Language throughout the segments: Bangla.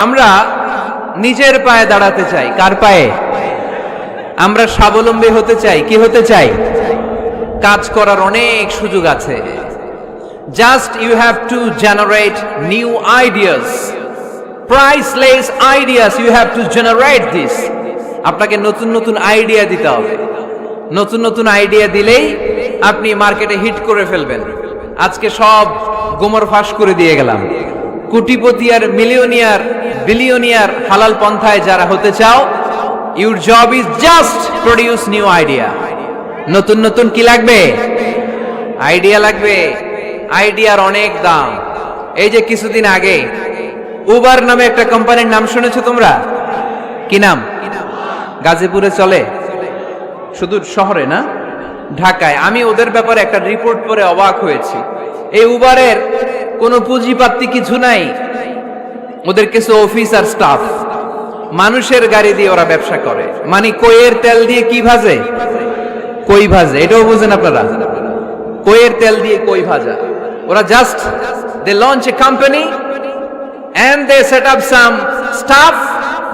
আমরা নিজের পায়ে দাঁড়াতে চাই। কার পায়ে? আমরা স্বাবলম্বী হতে চাই। কি হতে চাই? কাজ করার অনেক সুযোগ আছে। Just you have to generate new ideas, priceless ideas, you have to generate this. আপনাকে নতুন নতুন আইডিয়া দিতে হবে। নতুন নতুন আইডিয়া দিলেই আপনি মার্কেটে হিট করে ফেলবেন। আজকে সব গোমর ফাঁস করে দিয়ে গেলাম। কোটিপতি আর মিলিয়নিয়ার, বিলিয়নিয়ার হালাল পন্থায় যারা হতে চাও, your job is just produce new idea. নতুন নতুন কি লাগবে? আইডিয়া লাগবে। আইডিয়ার অনেক দাম। এই যে কিছুদিন আগে উবার নামে একটা কোম্পানির নাম শুনেছো তোমরা? কি নাম? গাজীপুরে চলে, শুধু শহরে না, ঢাকায়। আমি ওদের ব্যাপারে একটা রিপোর্ট পড়ে অবাক হয়েছি। এই উবারের কোনো পুঁজিপাতি কিছু নাই, ওদের কিছু অফিস আর স্টাফ। মানুষের গাড়ি দিয়ে ওরা ব্যবসা করে। মানে কইয়ের তেল দিয়ে কি ভাজে? কই ভাজে। এটাও বুঝেন আপনারা? কইয়ের তেল দিয়ে কই ভাজা। ওরা just they launch a company and they set up some staff.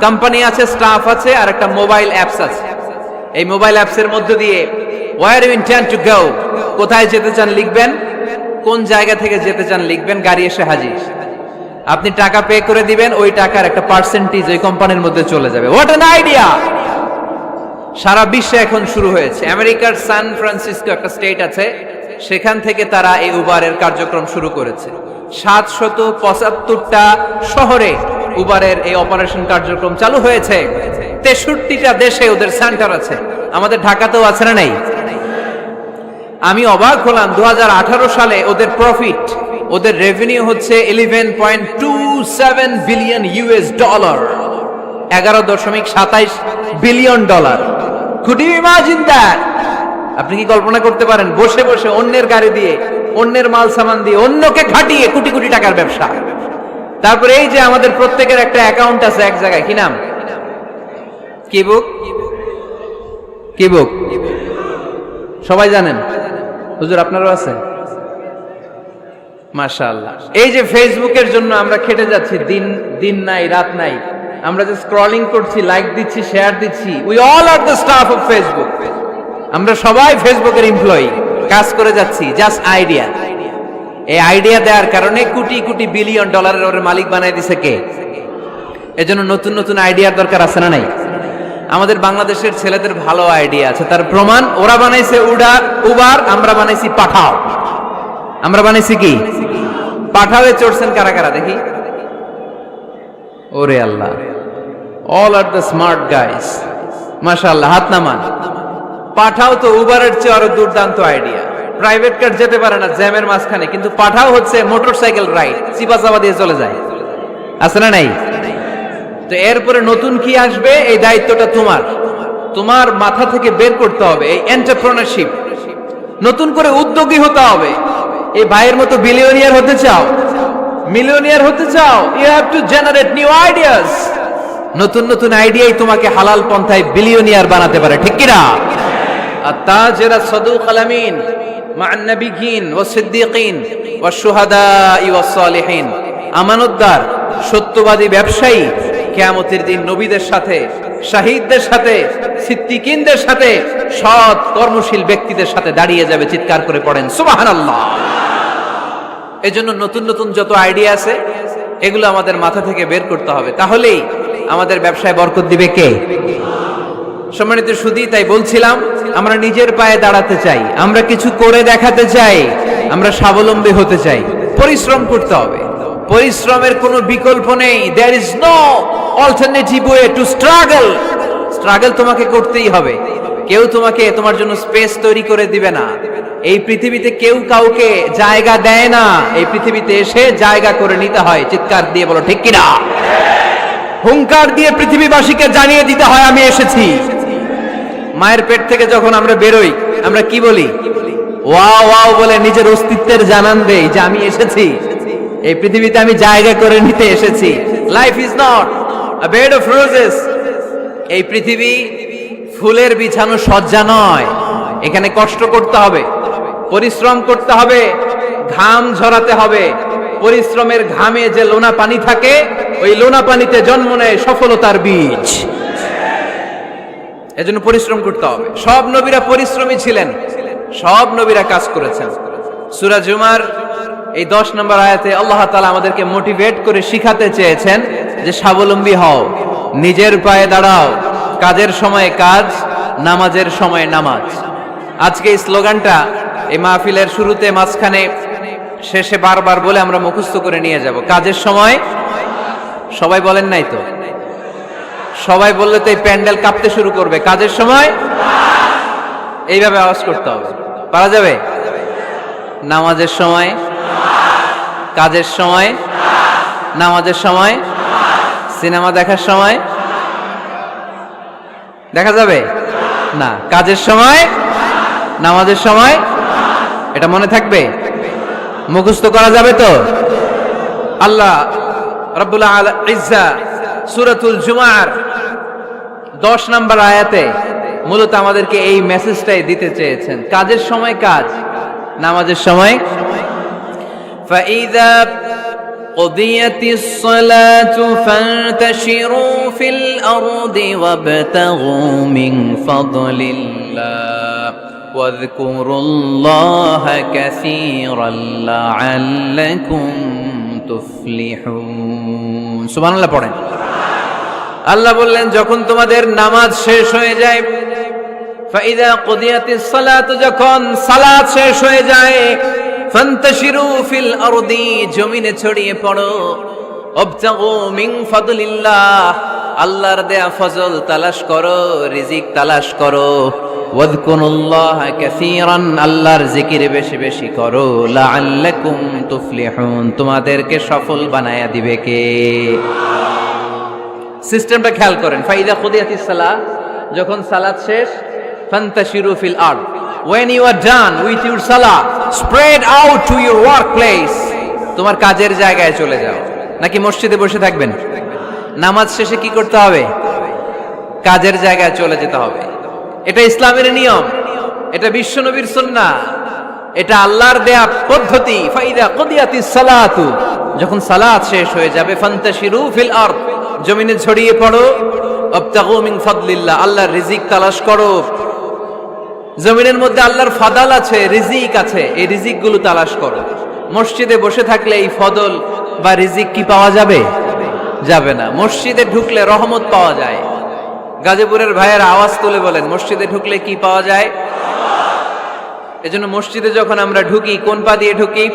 Company আছে, স্টাফ আছে, আর একটা মোবাইল অ্যাপস আছে। এই মোবাইল অ্যাপসের মধ্য দিয়ে where you intend to go, কোথায় যেতে চান লিখবেন, কোন জায়গা থেকে যেতে চান লিখবেন, গাড়ি এসে হাজির। আপনি টাকা পে করে দিবেন, ওই টাকার একটা পার্সেন্টেজ ওই কোম্পানির মধ্যে চলে যাবে। What an idea! সারা বিশ্বে এখন শুরু হয়েছে। আমেরিকার সান ফ্রান্সিসকো একটা স্টেট আছে, সেখান থেকে তারা এই উবারের কার্যক্রম শুরু করেছে। 775টা শহরে উবারের এই অপারেশন কার্যক্রম চালু হয়েছে। 63টা দেশে ওদের সেন্টার আছে। আমাদের ঢাকাতেও আছে না নাই? আমি অবাক হলাম, 2018 সালে ওদের প্রফিট, ওদের রেভিনিউ হচ্ছে 11.27 billion US dollar, 11.27 billion dollar. Could you imagine that? আপনি কি কল্পনা করতে পারেন? বসে বসে অন্যের গাড়ি দিয়ে, অন্যের মাল সামান দিয়ে, অন্যকে খাটিয়ে কোটি কোটি টাকার ব্যবসা। তারপরে এই যে আমাদের প্রত্যেকের একটা অ্যাকাউন্ট আছে এক জায়গায়, কি নাম? কি বুক? কি বুক? সবাই জানেন? হুজুর আপনারও আছে? মাশাআল্লাহ। এই যে ফেসবুকের জন্য আমরা খেটে যাচ্ছি, দিন নাই রাত নাই, আমরা যে স্ক্রলিং করছি, লাইক দিচ্ছি, শেয়ার দিচ্ছি, we all are the staff of Facebook. আমরা সবাই ফেসবুকের এমপ্লয়ি, কাজ করে যাচ্ছি। Just idea. এই আইডিয়া দেওয়ার কারণে কোটি কোটি বিলিয়ন ডলারের ওর মালিক বানাই দিছে কে? এজন্য নতুন নতুন আইডিয়ার দরকার আছে না নাই? আমাদের বাংলাদেশের ছেলেদের ভালো আইডিয়া আছে, তার প্রমাণ ওরা বানাইছে উবার, আমরা বানাইছি পাঠাও। আমরা বানাইছি কি? পাঠাওয়ে চড়ছেন কারা কারা দেখি? ওরে Allah, all are the smart guys. মাশাআল্লাহ, হাত নামান। পাঠাও তো উবারের চেয়ে আরো দুর্দান্ত আইডিয়া। প্রাইভেট কার যেতে পারে না জ্যামের মাঝখানে, কিন্তু পাঠাও হচ্ছে মোটরসাইকেল রাইড, চিপাচাপা দিয়ে চলে যায়। আছে না নাই? তো এরপরে নতুন কি আসবে, এই দায়িত্বটা তোমার। তোমার মাথা থেকে বের করতে হবে এই এন্টারপ্রেনারশিপ। নতুন করে উদ্যোগী হতে হবে। এই ভাইয়ের মতো বিলিয়নিয়ার হতে চাও, মিলিয়নিয়ার হতে চাও, you have to generate new ideas. নতুন নতুন আইডিয়াই তোমাকে হালাল পন্থায় বিলিয়নিয়ার বানাতে পারে, ঠিক কিনা? আত-তাজিরা সাদুক আল-আমিন মা'আন নাবিয়্যিন ওয়াস সিদ্দীকিন ওয়াশ শুহাদা'i ওয়াস সালিহিন। আমানতদার, সত্যবাদী ব্যবসায়ী কিয়ামতের দিন নবীদের সাথে, শাহীদদের সাথে, সিদ্দীকিনদের সাথে, সৎ কর্মশীল ব্যক্তিদের সাথে দাঁড়িয়ে যাবে। চিৎকার করে পড়েন সুবহানাল্লাহ। এজন্য নতুন নতুন যত আইডিয়া আছে, এগুলো আমাদের মাথা থেকে বের করতে হবে। তাহলেই আমাদের ব্যবসায় বরকত দিবে কে? সম্মানিত সুধী, তাই বলছিলাম, আমরা নিজের পায়ে দাঁড়াতে চাই, আমরা কিছু করে দেখাতে চাই, আমরা স্বাবলম্বী হতে চাই। পরিশ্রম করতে হবে। পরিশ্রমের কোনো বিকল্প নেই। There is no alternative way to struggle. Struggle তোমাকে করতেই হবে। কেউ তোমাকে তোমার জন্য স্পেস তৈরি করে দিবে না। এই পৃথিবীতে কেউ কাউকে জায়গা দেয় না। এই পৃথিবীতে এসে জায়গা করে নিতে হয়। চিৎকার দিয়ে বলো ঠিক কিনা? হুঙ্কার দিয়ে পৃথিবীবাসীকে জানিয়ে দিতে হয় আমি এসেছি। মায়ের পেট থেকে যখন আমরা বেরোই, আমরা কি বলি? ওয়াও ওয়াও বলে নিজের অস্তিত্বের জানান দেই যে আমি এসেছি, এই পৃথিবীতে আমি জায়গা করে নিতে এসেছি। Life is not a bed of roses. এই পৃথিবী ফুলের বিছানো সজ্জা নয়। এখানে কষ্ট করতে হবে, পরিশ্রম করতে হবে, ঘাম ঝরাতে হবে, পরিশ্রমের ঘামে যে লোনা পানি থাকে, ওই লোনা পানিতে জন্ম নেয় সফলতার বীজ। এজন্য পরিশ্রম করতে হবে। সব নবীরা পরিশ্রমী ছিলেন, সব নবীরা কাজ করেছেন। সূরা জুমার এই 10 নম্বর আয়াতে আল্লাহ তাআলা আমাদেরকে মোটিভেট করে শিখাতে চেয়েছেন যে স্বাবলম্বী হও, নিজের পায়ে দাঁড়াও, কাজের সময় কাজ, নামাজের সময় নামাজ। আজকে এই স্লোগানটা এই মাহফিলের শুরুতে, মাঝখানে, শেষে বারবার বলে আমরা মুখস্থ করে নিয়ে যাব। কাজের সময়, সবাই বলেন নাই তো? সবাই বললে তো এই প্যান্ডেল কাঁপতে শুরু করবে। কাজের সময় এইভাবে আওয়াজ করতে হবে, পারা যাবে? নামাজের সময়, কাজের সময়, নামাজের সময়, সিনেমা দেখার সময় দেখা যাবে না? কাজের সময়, নামাজের সময়, এটা মনে থাকবে? মুখস্থ করা যাবে তো? আল্লাহ রাব্বুল ইজ্জা সূরাতুল জুমার 10 নম্বর আয়াতে মূলত আমাদেরকে এই মেসেজটাই দিতে চেয়েছেন। কাজের সময় কাজ, নামাজের সময়। فَإِذَا قُضِيَتِ الصَّلَاةُ فَانتَشِرُوا فِي الْأَرْضِ وَابْتَغُوا مِنْ فَضْلِ اللَّهِ وَاذْكُرُوا اللَّهَ كَثِيرًا لَعَلَّكُمْ তুফলিহুন। সুবহানাল্লাহ পড়েন। আল্লাহ বললেন, যখন তোমাদের নামাজ শেষ হয়ে যায়, ফাইদা কুদিয়াতিস সালাত, যখন সালাত শেষ হয়ে যায়, ফান্তাশিরু ফিল আরদি, জমিনে ছড়িয়ে পড়ো, ওয়াবতাগু মিন ফাদলিল্লাহ, আল্লাহর দেয়া ফজল তালাশ করো, রিজিক তালাশ করো, ওয়াযকুরুল্লাহ কাসীরান, আল্লাহর জিকির বেশি বেশি করো, লাআল্লাকুম তুফলিহুন, তোমাদেরকে সফল বানায়া দিবে কে? সিস্টেমটা খেয়াল করেন। ফাইদা কুদিয়াতিস সালাহ, যখন সালাত শেষ, ফান্তাশিরু ফিল আরদ, when you are done with your salah, spread out to your workplace, তোমার কাজের জায়গায় চলে যাও। নাকি মসজিদে বসে থাকবেন? নামাজ শেষে কি করতে হবে? কাজের জায়গায় চলে যেতে হবে। এটা ইসলামের নিয়ম, এটা বিশ্বনবীর সুন্নাহ, এটা আল্লাহর দেয়া পদ্ধতি। ফাইদা কুদিয়াতিস সালাতু, যখন সালাত শেষ হয়ে যাবে, ফান্তাশিরু ফিল আরদ, জমিনে ছড়িয়ে পড়ো, ওয়াবতাগু মিন ফাদলিল্লাহ, আল্লাহর রিজিক তালাশ করো। জমিনের মধ্যে আল্লাহর ফাদাল আছে, রিজিক আছে, এই রিজিক গুলো তালাশ করো। মসজিদে বসে থাকলে এই ফদল বা রিজিক কি পাওয়া যাবে? যাবে না। মসজিদে ঢুকলে রহমত পাওয়া যায়। গাজীপুরের ভাইয়ের আওয়াজ তুলে বলেন, মসজিদে ঢুকলে কি পাওয়া যায়? এজন্য মসজিদে যখন আমরা ঢুকি, কোন পা দিয়ে ঢুকি?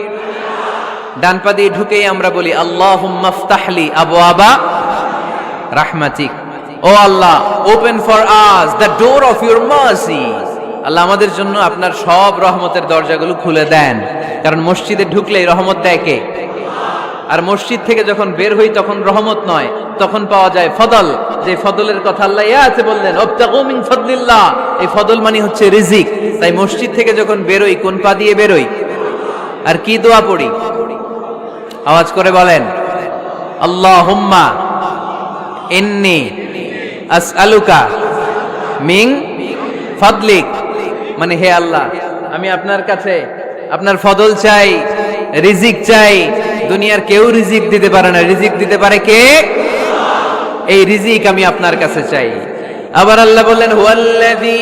ডান পা দিয়ে ঢুকেই আমরা বলি, আল্লাহুম্মা ইফতাহলি আবওয়াবা রাহমাতিক, O Allah, open for us the door of your mercy, Allah আমাদের জন্য আপনার সব রহমতের দরজাগুলো খুলে দেন। কারণ মসজিদে ঢুকলেই রহমত দেয় কে? আর মসজিদ থেকে যখন বের হই তখন রহমত নয়, তখন পাওয়া যায় ফদল। যে ফদলের কথা আল্লাহ ইয়াতে বললেন, ওয়াবতাগু মিন ফাদলিল্লাহ, এই ফদল মানে হচ্ছে রিজিক। তাই মসজিদ থেকে যখন বেরোই, কোন পা দিয়ে বেরোই? আর কি দোয়া পড়ি? আওয়াজ করে বলেন, আল্লাহুম্মা ইন্নী আসআলুকা মিন ফাদলিক, মানে হে আল্লাহ, আমি আপনার কাছে আপনার ফদল চাই, রিজিক চাই। দুনিয়ার কেউ রিজিক দিতে পারে না, রিজিক দিতে পারে কে? এই রিজিক আমি আপনার কাছে চাই। আবার আল্লাহ বললেন, হুয়াল্লাযী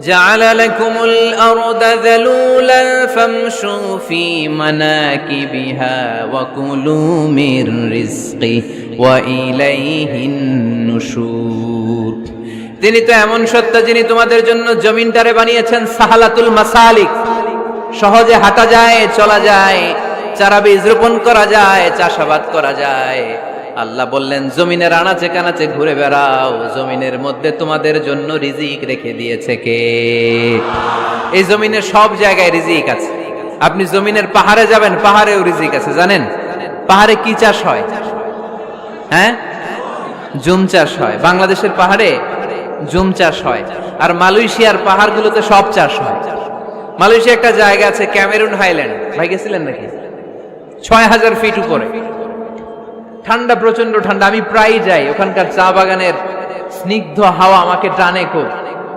জাআলা লাকুমুল আরদা যালুলান ফামশু ফি মানাকিবিহা ওয়া কুলু মির রিজকি ওয়া ইলাইহিন নুশুর। তিনি তো এমন সত্তা, যিনি তোমাদের জন্য জমিনটারে বানিয়েছেন সাহালাতুল মাসালিক, সহজে হাঁটা যায়, চলা যায়, চারা বীজ রোপণ করা যায়, চাষাবাদ করা যায়। আল্লাহ বললেন, জমিনের আনাচে কানাচে ঘুরে বেড়াও, জমিনের মধ্যে তোমাদের জন্য রিজিক রেখে দিয়েছে কে? এই জমিনের সব জায়গায় রিজিক আছে। আপনি জমিনের পাহাড়ে যাবেন, পাহাড়েও রিজিক আছে। জানেন পাহাড়ে কি চাষ হয়? হ্যাঁ, জুম চাষ হয়। বাংলাদেশের পাহাড়ে জুম চাষ হয়, আর মালয়েশিয়ার পাহাড়গুলোতে সব চাষ হয়। মালয়েশিয়া একটা জায়গা আছে, ক্যামেরুন হাইল্যান্ড, ভাই গেছিলেন নাকি? ৬,০০০ ফিট উপরে, ঠান্ডা, প্রচন্ড ঠান্ডা। আমি প্রায় যাই, ওখানকার চা বাগানের স্নিগ্ধ হাওয়া আমাকে টানে খুব,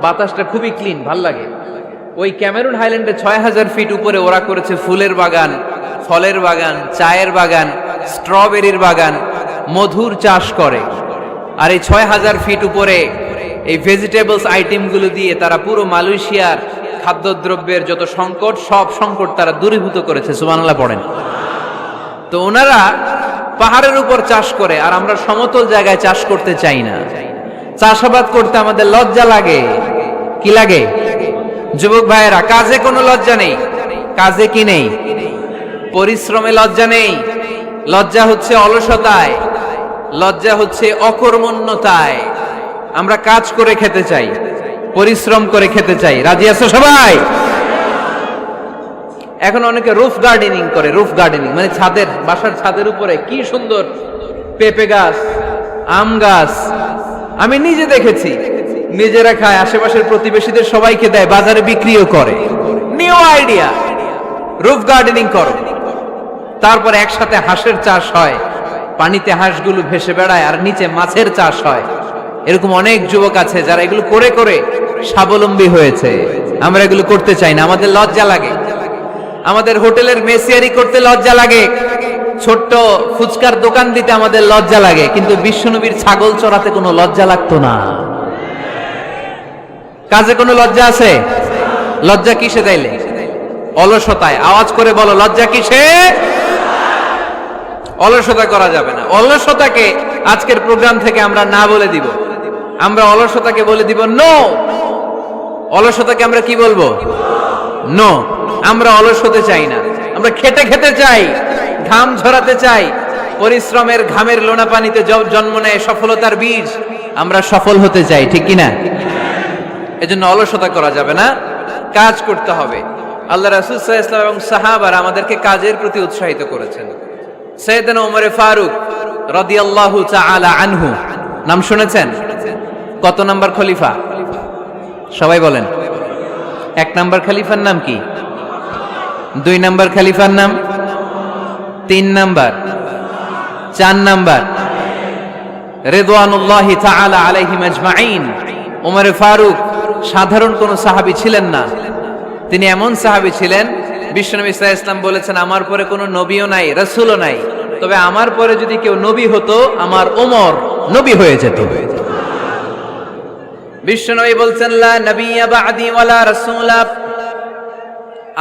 বাতাসটা খুবই ক্লিন, ভাল লাগে। ওই ক্যামেরুন হাইল্যান্ডে ৬,০০০ ফিট উপরে ওরা করেছে ফুলের বাগান, ফলের বাগান, চায়ের বাগান, স্ট্রবেরির বাগান, মধুর চাষ করে। আর এই 6000 ফিট উপরে এই ভেজিটেবলস আইটেমগুলো দিয়ে তারা পুরো মালয়েশিয়ার খাদ্যদ্রব্যের যত সংকট, সব সংকট তারা দূরীভূত করেছে। সুবহানাল্লাহ পড়েন। তো ওনারা পাহাড়ের উপর চাষ করে, আর আমরা সমতল জায়গায় চাষ করতে চাই না। চাষাবাদ করতে আমাদের লজ্জা লাগে। কি লাগে? যুবক ভাইয়েরা, কাজে কোনো লজ্জা নেই। কাজে কি নেই? পরিশ্রমে লজ্জা নেই। লজ্জা হচ্ছে অলসতায়, লজ্জা হচ্ছে অকর্মণ্যতায়। আমরা কাজ করে খেতে চাই, পরিশ্রম করে খেতে চাই। রাজি আছো সবাই? এখন অনেকে রুফ গার্ডেনিং করে। রুফ গার্ডেনিং মানে ছাদের, বাসার ছাদের উপরে কি সুন্দর পেঁপে গাছ, আম গাছ। আমি নিজে দেখেছি, নিজেরা খায়, আশেপাশের প্রতিবেশীদের সবাইকে দেয়, বাজারে বিক্রিও করে। নিউ আইডিয়া, রুফ গার্ডেনিং করো। তারপর একসাথে হাঁসের চাষ হয়, পানিতে হাঁসগুলো ভেসে বেড়ায়, আর নিচে মাছের চাষ হয়। এরকম অনেক যুবক আছে যারা এগুলো করে করে স্বাবলম্বী হয়েছে। আমরা এগুলো করতে চাই না, আমাদের লজ্জা লাগে। আমাদের হোটেলের মেসিয়ারি করতে লজ্জা লাগে, ছোট্ট ফুচকার দোকান দিতে আমাদের লজ্জা লাগে, কিন্তু বিশ্বনবীর ছাগল চড়াতে কোনো লজ্জা লাগতো না। কাজে কোনো লজ্জা আছে? লজ্জা কিসে তাইলে? অলসতায়। আওয়াজ করে বলো, লজ্জা কিসে? অলসতা করা যাবে না। অলসতাকে আজকের প্রোগ্রাম থেকে আমরা না বলে দিব। আমরা অলসতাকে বলে দিব নো। অলসতাকে আমরা কি বলবো? নো। আমরা অলস হতে চাই না, আমরা খেতে খেতে চাই, ঘাম ঝরাতে চাই। পরিশ্রমের ঘামের লোনা পানিতে জন্ম নেয় সফলতার বীজ। আমরা সফল হতে চাই, ঠিক কিনা? এজন্য অলসতা করা যাবে না, কাজ করতে হবে। আল্লাহ রাসূল সাল্লাল্লাহু আলাইহি ওয়াসাল্লাম এবং সাহাবারা আমাদেরকে কাজের প্রতি উৎসাহিত করেছেন। সাইয়েদনা ওমর ফারুক রাদিয়াল্লাহু তাআলা আনহু, নাম শুনেছেন? কত নাম্বার খলিফা? সবাই বলেন। 1 নাম্বার খলিফার নাম কি? 2 নাম্বার খলিফার নাম? 3 নাম্বার? 4 নাম্বার? রিদওয়ানুল্লাহি তাআলা আলাইহিম আজমাইন। ওমর ফারুক সাধারণ কোন সাহাবী ছিলেন না, তিনি এমন সাহাবী ছিলেন, বিশ্বনবী সাল্লাল্লাহু আলাইহি ওয়াসাল্লাম বলেছেন, আমার পরে কোনো নবীও নাই, রাসূলও নাই, তবে আমার পরে যদি কেউ নবী হতো, আমার ওমর নবী হয়ে যেত। বিশ্বনবী বলছেন, লা নবিয়্যা বা'দি ওয়ালা রাসূলা,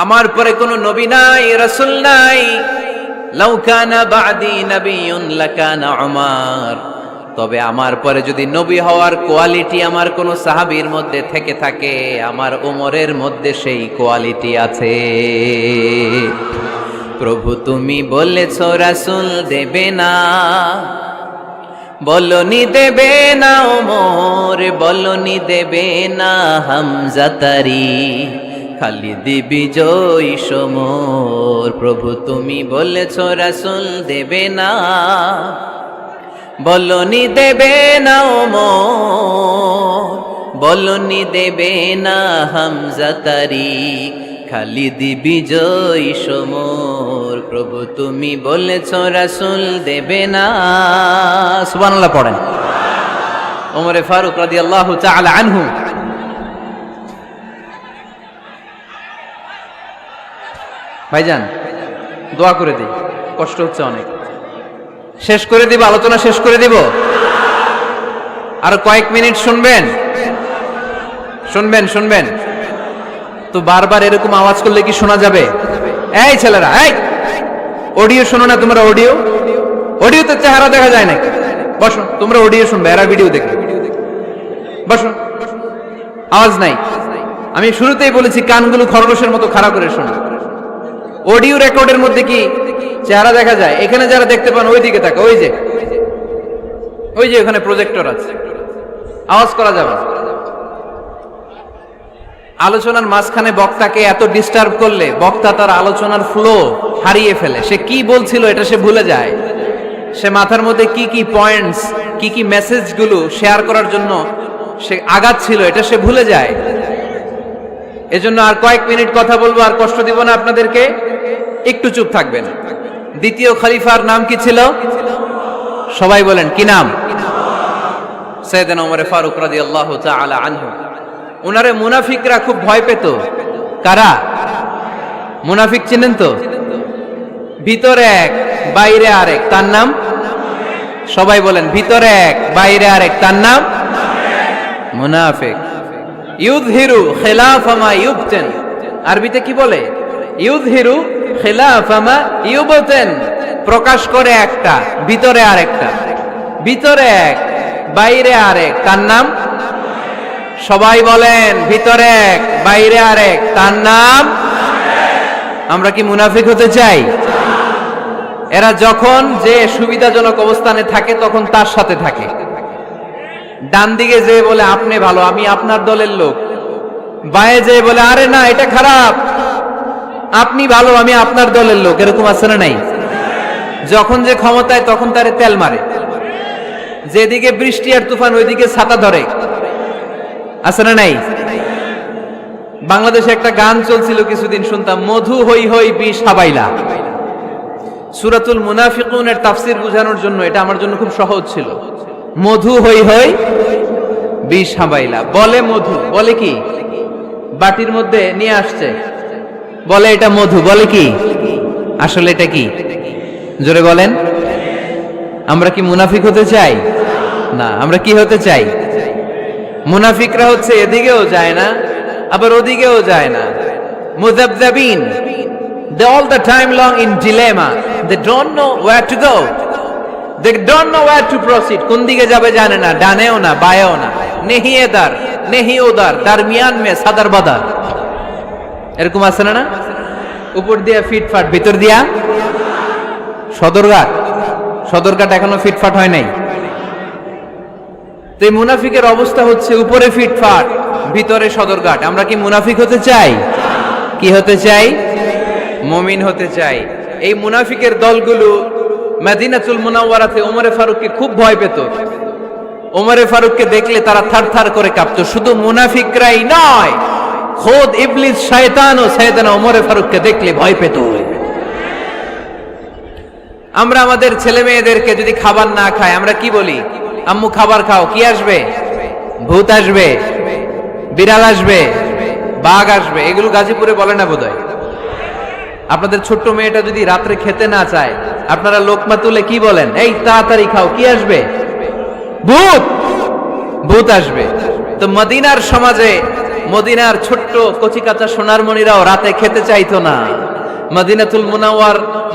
আমার পরে কোনো নবী নাই, রাসূল নাই। লাউ কানা বা'দি নাবিয়্যুন লাকানা উমর, তবে আমার পরে যদি নবী হওয়ার কোয়ালিটি আমার কোন সাহাবীর মধ্যে থেকে থাকে, আমার ওমরের মধ্যে সেই কোয়ালিটি আছে। প্রভু তুমি বলেছ রাসূল দেবে না, বলনি দেবে না ওমর, বলনি দেবে না হামজা তারি, খালিদ বিজয়ী সমর। প্রভু তুমি বলেছ রাসূল দেবে না, বলনি দেবে না ওমর, বলনি দেবে না হামজা তারি, খালিদ বিজয়ী সমর। প্রভু তুমি বলেছ রাসূল দেবে না। সুবহানাল্লাহ পড়েন। ওমর ফারুক রাদিয়াল্লাহু তাআলা আনহু ভাইজান, দোয়া করে দিই, কষ্ট হচ্ছে অনেক। শেষ করে দিব, আলোচনা শেষ করে দিব। আর কয়েক মিনিট শুনবেন, শুনবেন শুনবেন তো বারবার এরকম আওয়াজ করলে কি শোনা যাবে? এই ছেলেরা, এই অডিও শোনো না তোমরা? অডিও, অডিওতে চেহারা দেখা যায় নাকি? বসো, তোমরা অডিও শুনবে, এরা ভিডিও দেখবে। বসো, আওয়াজ নাই। আমি শুরুতেই বলেছি কানগুলো খরগোশের মতো খাড়া করে শোনো। অডিও রেকর্ডের মধ্যে কি চেহারা দেখা যায়? এখানে যারা দেখতে পান ওই দিকে তাকা, ওই যে ওই যে ওখানে প্রজেক্টর আছে, আওয়াজ করা যাবে না। আলোচনার মাঝখানে বক্তাকে এত ডিস্টার্ব করলে বক্তা তার আলোচনার ফ্লো হারিয়ে ফেলে। সে কি বলছিল এটা সে ভুলে যায়। সে মাথার মধ্যে কি কি পয়েন্টস, কি কি মেসেজগুলো শেয়ার করার জন্য সে আগাচ্ছিল এটা সে ভুলে যায়। এজন্য আর কয়েক মিনিট কথা বলবো, আর কষ্ট দিব না আপনাদেরকে, একটু চুপ থাকবেন। দ্বিতীয় খলিফার নাম কি ছিল? সবাই বলেন, কি নাম? সাইয়েদনা ওমর ফারুক রাদিয়াল্লাহু তাআলা আনহু। উনারে মুনাফিকরা খুব ভয় পেত। কারা? মুনাফিক চিনেন তো? ভিতরে এক বাইরে আরেক, তার নাম? সবাই বলেন, ভিতরে এক বাইরে আরেক, তার নাম মুনাফিক। ইউযহিরু খিলাফা মা ইউবতিন, আরবিতে কি বলে? ইউযহিরু খিলাফা মা ইউবতিন, প্রকাশ করে একটা, ভিতরে আরেকটা। ভিতরে এক বাইরে আরেক, তার নাম? সবাই বলেন, ভিতরে এক বাইরে আরেক, তার নাম? আমরা কি মুনাফিক হতে চাই? এরা যখন যে সুবিধাজনক অবস্থানে থাকে তখন তার সাথে থাকে। ডান দিকে যে বলে আপনি ভালো, আমি আপনার দলের লোক। বায়ে যে বলে আরে না এটা খারাপ, আপনি ভালো, আমি আপনার দলের লোক। এরকম আছে না নাই? যখন যে ক্ষমতায় তখন তারে তেল মারে। যেদিকে বৃষ্টি আর তুফান ওইদিকে ছাতা ধরে। আছে না নাই? বাংলাদেশে একটা গান চলছিল কিছুদিন, শুনতাম, মধু হই হই বিষ হাবাইলা। সূরাতুল মুনাফিকুনের তাফসীর বোঝানোর জন্য এটা আমার জন্য খুব সহজ ছিল। মধু হই হই বিষ হাবাইলা। বলে মধু, বলে কি? বাটির মধ্যে নিয়ে আসছে, বলে এটা মধু, বলে কি? আসলে এটা কি? জোরে বলেন। আমরা কি মুনাফিক হতে চাই? না, আমরা কি হতে চাই? মুনাফিকরা হচ্ছে এদিকেও যায় না আবার ওদিকেও যায় না। মুযাবযাবিন, they all the time long in dilemma, they don't know where to go, they don't know where to proceed, কোন দিকে যাবে জানে না, ডানেও না বায়েও না, নেহি এদার নেহি ওদার, দারমিয়ান মে সাদার বাদার। এরকম আছে না? উপর দিয়া ফিটফাট, ভিতর দিয়া সদরঘাট। সদরঘাট এখনো ফিটফাট হয় নাই। তো এই মুনাফিকের অবস্থা হচ্ছে উপরে ফিটফাট, ভিতরে সদরঘাট। আমরা কি মুনাফিক হতে চাই? কি হতে চাই? মুমিন হতে চাই। এই মুনাফিকের দলগুলো মদিনাতুল মুনাওয়ারাতে ওমরে ফারুককে খুব ভয় পেত। ওমরে ফারুককে দেখলে তারা থারথার করে কাঁপতো। শুধু মুনাফিকরাই নয়, খোদ ইবলিস শয়তানও শয়তান ওমরে ফারুককে দেখলে ভয় পেত। আমরা আমাদের ছেলে মেয়েদেরকে যদি খাবার না খায় আমরা কি বলি? আম্মু খাবার খাও। কি আসবে? ভূত আসবে, বিড়াল আসবে, বাঘ আসবে। এগুলো গাজীপুরে বলে না বোধহয়। আপনাদের ছোট্ট মেয়েটা যদি রাত্রে খেতে না চায়, আপনারা লোকমা তুলে কি বলেন? এই তাড়াতাড়ি খাও। কি আসবে? ভূত, ভূত আসবে। তো মদিনার সমাজে মদিনার ছোট্ট কচিকাচা সোনারমণিরাও রাতে খেতে চাইতো না। মদিনাতুল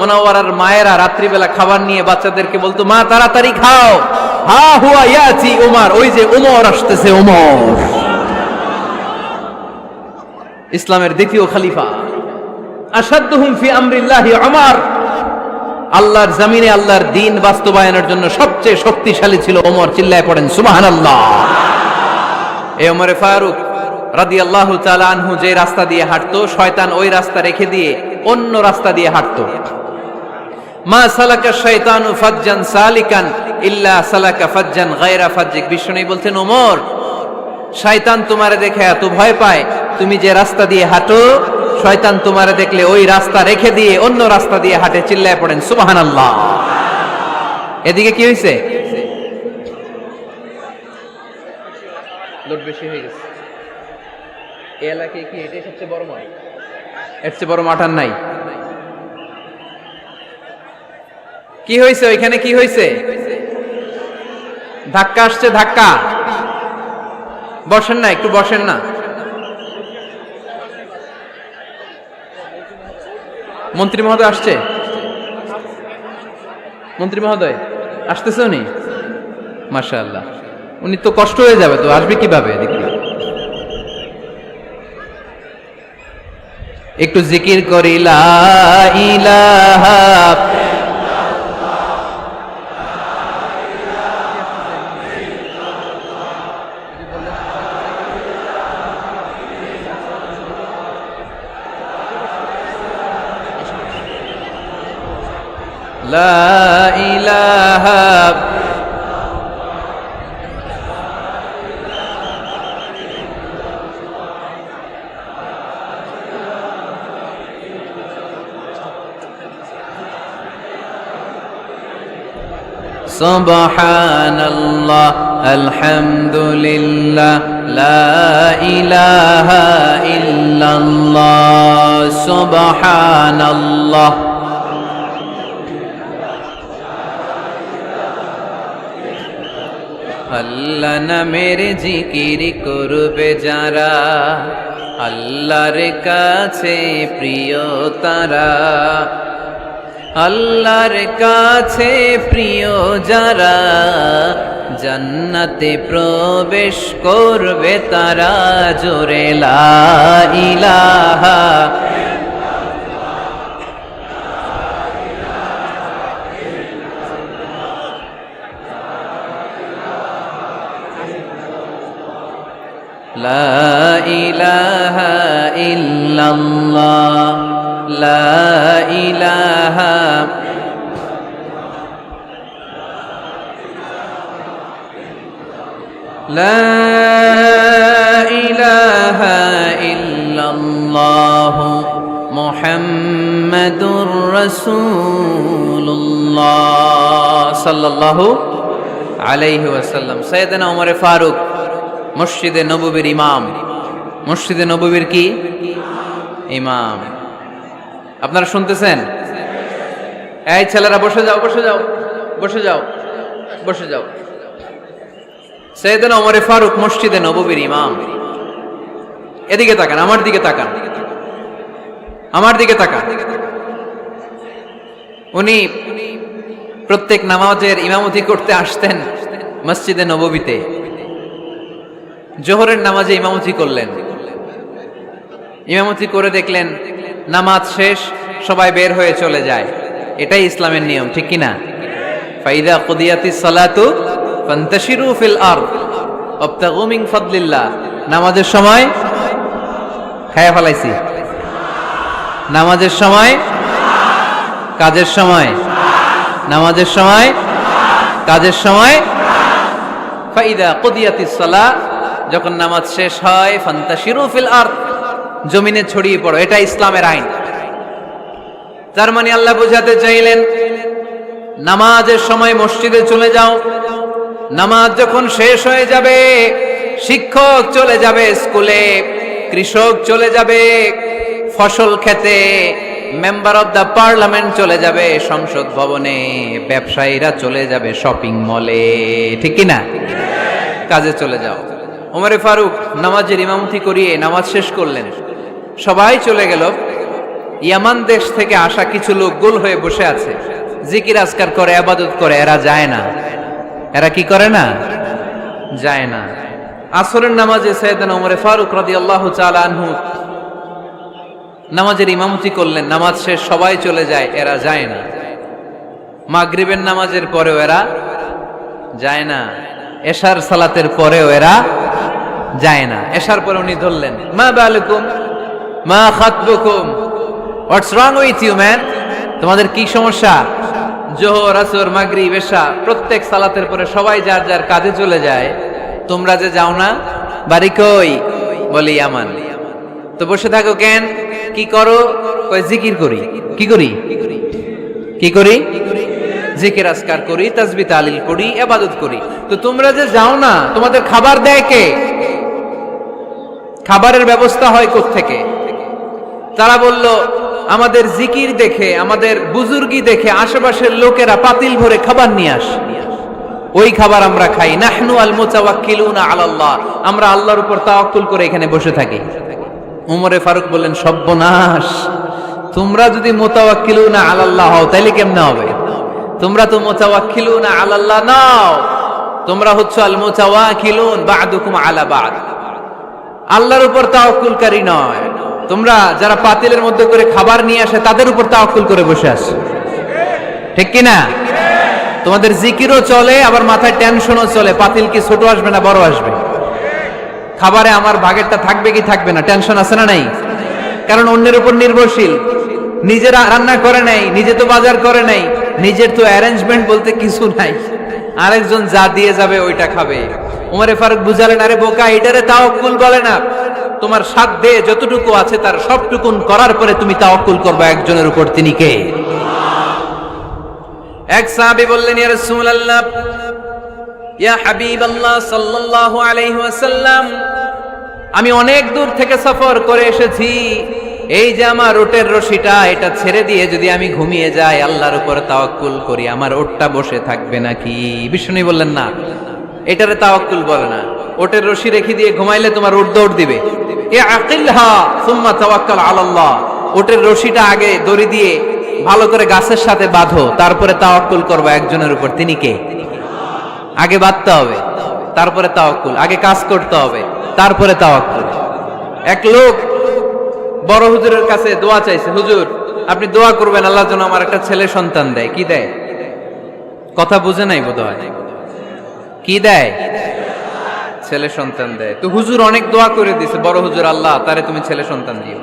মুনাওয়ারার মায়েরা রাত্রিবেলা খাবার নিয়ে বাচ্চাদেরকে বলতো, মা তাড়াতাড়ি খাও, হা হুয়া ইয়াতি উমর, ওই যে উমর আসতেছে, উমর ইসলামের দ্বিতীয় খলিফা। আশাদ্দুহুম ফি আমরিল্লাহি উমর, আল্লাহর জমিনে আল্লাহর দ্বীন বাস্তবায়নের জন্য সবচেয়ে শক্তিশালী ছিল ওমর। চিল্লায় পড়েন সুবহানাল্লাহ। এই ওমরে ফারুক রাদিয়াল্লাহু তাআলা আনহু যে রাস্তা দিয়ে হাঁটতো, শয়তান ওই রাস্তা রেখে দিয়ে অন্য রাস্তা দিয়ে হাঁটতো। মা সালাকা শাইতানু ফাজ্জান সালিকান ইল্লা সালাকা ফাজ্জান গায়রা ফাজ্জিক। বিষ্ণু বলছেন, ওমর, শয়তান তোমারে দেখে এত ভয় পায়, তুমি যে রাস্তা দিয়ে হাঁটো শয়তান তোমারে দেখলে ওই রাস্তা রেখে দিয়ে অন্য রাস্তা দিয়ে হাঁটে। চিল্লায় পড়েন সুবহানাল্লাহ। এদিকে কি হয়েছে? লোড বেশি হয়ে গেছে। এই এলাকায় কি এটাই সবচেয়ে বড় মাঠ? এর চেয়ে বড় মাঠ আর নাই। কি হয়েছে ওইখানে? কি হয়েছে? ধাক্কা আসছে, ধাক্কা। বসেন না, একটু বসেন না। মন্ত্রী মহোদয় আসছে? মন্ত্রী মহোদয় আসতেছে উনি? মাশাআল্লাহ। উনি তো কষ্ট হয়ে যাবে, তো আসবে কিভাবে? দেখি একটু জিকির করি, লা ইলাহা লা ইলাহা সুবহানাল্লাহ আলহামদুলিল্লাহ লা ইলাহা ইল্লাল্লাহ সুবহানাল্লাহ আল্লাহ নামের জিকির করবে যারা, আল্লাহর কাছে প্রিয় তারা। আল্লাহর কাছে প্রিয় যারা, জান্নাতে প্রবেশ করবে তারা। জোরে লা ইলাহা, লা ইলাহা ইল্লাল্লাহ, লা ইলাহা, লা ইলাহা ইল্লাল্লাহ মুহাম্মাদুর রাসূলুল্লাহ সাল্লাল্লাহু আলাইহি ওয়াসাল্লাম। সাইয়েদনা ওমর ফারুক মসজিদে নববীর ইমাম, মসজিদে নববীর কি ইমাম। আপনারা শুনতেছেন? এই ছেলেরা বসে যাও, বসে যাও, বসে যাও, বসে যাও। সাইয়েদনা ওমর ফারুক মসজিদে নববীর ইমাম। এদিকে তাকান, আমার দিকে তাকান, আমার দিকে তাকান। উনি প্রত্যেক নামাজের ইমামতি করতে আসতেন মসজিদে নববীতে। জোহরের নামাজে ইমামতি করলেন, ইমামতি করে দেখলেন নামাজ শেষ, সবাই বের হয়ে চলে যায়। এটাই ইসলামের নিয়ম, ঠিক কিনা? ফাইদা কুদিয়াতিস সালাতু ফান্তাশিরু ফিল আরদ ওয়াবতাগু মিন ফাদলিল্লাহ। নামাজের সময় খায়া ফেলাইছি, নামাজের সময়, কাজের সময়, নামাজের সময়, কাজের সময়। ফাইদা কুদিয়াতিস সালাহ, যখন নামাজ শেষ হয়, ফান্তাশিরু ফিল আরদ, জমিনে ছড়িয়ে পড়ো। এটা ইসলামের আইন। তার মানে আল্লাহ বোঝাতে চাইলেন নামাজের সময় মসজিদে চলে যাও। নামাজ যখন শেষ হয়ে যাবে, শিক্ষক চলে যাবে স্কুলে, কৃষক চলে যাবে ফসল খেতে, মেম্বার অব দ্য পার্লামেন্ট চলে যাবে সংসদ ভবনে, ব্যবসায়ীরা চলে যাবে শপিং মলে, ঠিক কিনা? কাজে চলে যাও। ওমর ফারুক নামাজের ইমামতি করিয়ে নামাজ শেষ করলেন, সবাই চলে গেল। ইয়ামান দেশ থেকে আসা কিছু লোক গোল হয়ে বসে আছে, জিকির আজকার করে, ইবাদত করে। এরা যায় না। এরা কি করে না? যায় না। আসরের নামাজে সাইয়েদনা ওমর ফারুক রাদিয়াল্লাহু তাআলা আনহু নামাজের ইমামতি করলেন। নামাজ শেষ, সবাই চলে যায়, এরা যায় না। মাগরিবের নামাজের পরেও এরা যায় না। এশার সালাতের পরেও এরা যায় না। এশার পরে উনি ধরলেন, মা বালুকুম মা খাতবুকুম, হোয়াটস রং উইথ ইউ ম্যান? তোমাদের কি সমস্যা? জোহর, আসর, মাগরিব, এশা প্রত্যেক সালাতের পরে সবাই যার যার কাজে চলে যায়, তোমরা যে যাও না? বাড়ি কই? বলি ইয়ামান। তো বসে থাকো কেন? কি করো? কই জিকির করি। কি করি? কি করি? জিকির আজকার করি, তাসবিহ তাহলিল করি, ইবাদত করি। তো তোমরা যে যাও না, তোমাদের খাবার দেয় কে? খাবারের ব্যবস্থা হয় কোত্থেকে? তারা বলল, আমাদের জিকির দেখে, আমাদের বুজুর্গি দেখে আশেপাশের লোকেরা পাতিল ভরে খাবার নিয়ে আসে, ওই খাবার আমরা খাই। নাহনু আল মুতাওয়াক্কিলুনা আলাল্লাহ, আমরা আল্লাহর উপর তাওয়াক্কুল করে এখানে বসে থাকি। ওমরে ফারুক বললেন, সর্বনাশ, তোমরা যদি মুতাওয়াক্কিলুনা আলাল্লাহ হও তাইলে কেমনে হবে? তোমরা তো মুতাওয়াক্কিলুনা আলাল্লাহ নাও, তোমরা হচ্ছে আল মুতাওয়াক্কিলুন বা'দুকুম আলা বা'দ, আল্লাহর উপর তাওয়াক্কুলকারী নয়। তোমরা যারা পাতিলের মধ্যে করে খাবার নিয়ে আসে তাদের উপর তাওয়াক্কুল করে বসে আছো, ঠিক কি না? তোমাদের জিকিরও চলে, আবার মাথায় টেনশনও চলে, পাতিল কি ছোট আসবে না বড় আসবে, খাবারে আমার ভাগেরটা থাকবে কি থাকবে না, টেনশন আছে না নাই? কারণ অন্যের উপর নির্ভরশীল, নিজেরা রান্না করে নাই, নিজে তো বাজার করে নাই, নিজের তো অ্যারেঞ্জমেন্ট বলতে কিছু নাই, আরেকজন যা দিয়ে যাবে ওইটা খাবে। ওমরে ফারুক বুঝালেন, আরে বোকা, এটারে তাওয়াক্কুল বলে না। তোমার সাধ্যে যতটুকু আছে তার সবটুকুন করার পরে তুমি তাওয়াক্কুল করবে একজনের উপর, তিনি কে? এক সাহাবী বললেন, ইয়া রাসূলুল্লাহ, ইয়া হাবিবাল্লাহ সাল্লাল্লাহু আলাইহি ওয়াসাল্লাম, আমি অনেক দূর থেকে সফর করে এসেছি, এই যে আমার ওটের রশিটা, এটা ছেড়ে দিয়ে যদি আমি ঘুমিয়ে যাই, আল্লাহর উপর তাওয়াক্কুল করি, আমার ওটটা বসে থাকবে নাকি? বিষ্ণু বললেন, না, এটারে তাওয়াক্কুল বলে না। ওটের রশি রেখে দিয়ে ঘুমাইলে তোমার উট দৌড় দিবে। এ আকিলহা সুম্মা তাওয়াক্কাল আলাল্লাহ, ওটের রশিটা আগে দড়ি দিয়ে ভালো করে গাছের সাথে বাঁধো, তারপরে তাওয়াক্কুল করবে একজনের উপর। তিনি কে? আগে বাঁধতে হবে, তারপরে তাওয়াক্কুল। আগে কাজ করতে হবে, তারপরে তাওয়াক্কুল। এক লোক বড় হুজুরের কাছে দোয়া চাইছে, হুজুর আপনি দোয়া করবেন আল্লাহ যেন আমার একটা ছেলে সন্তান দেয়। কি দেয়? কথা বুঝে নাই বোধহয়। কি দেয়? ছেলে সন্তান দেয়। তো হুজুর অনেক দোয়া করে দিছে, বড় হুজুর আল্লাহ তারে তুমি ছেলে সন্তান দিও।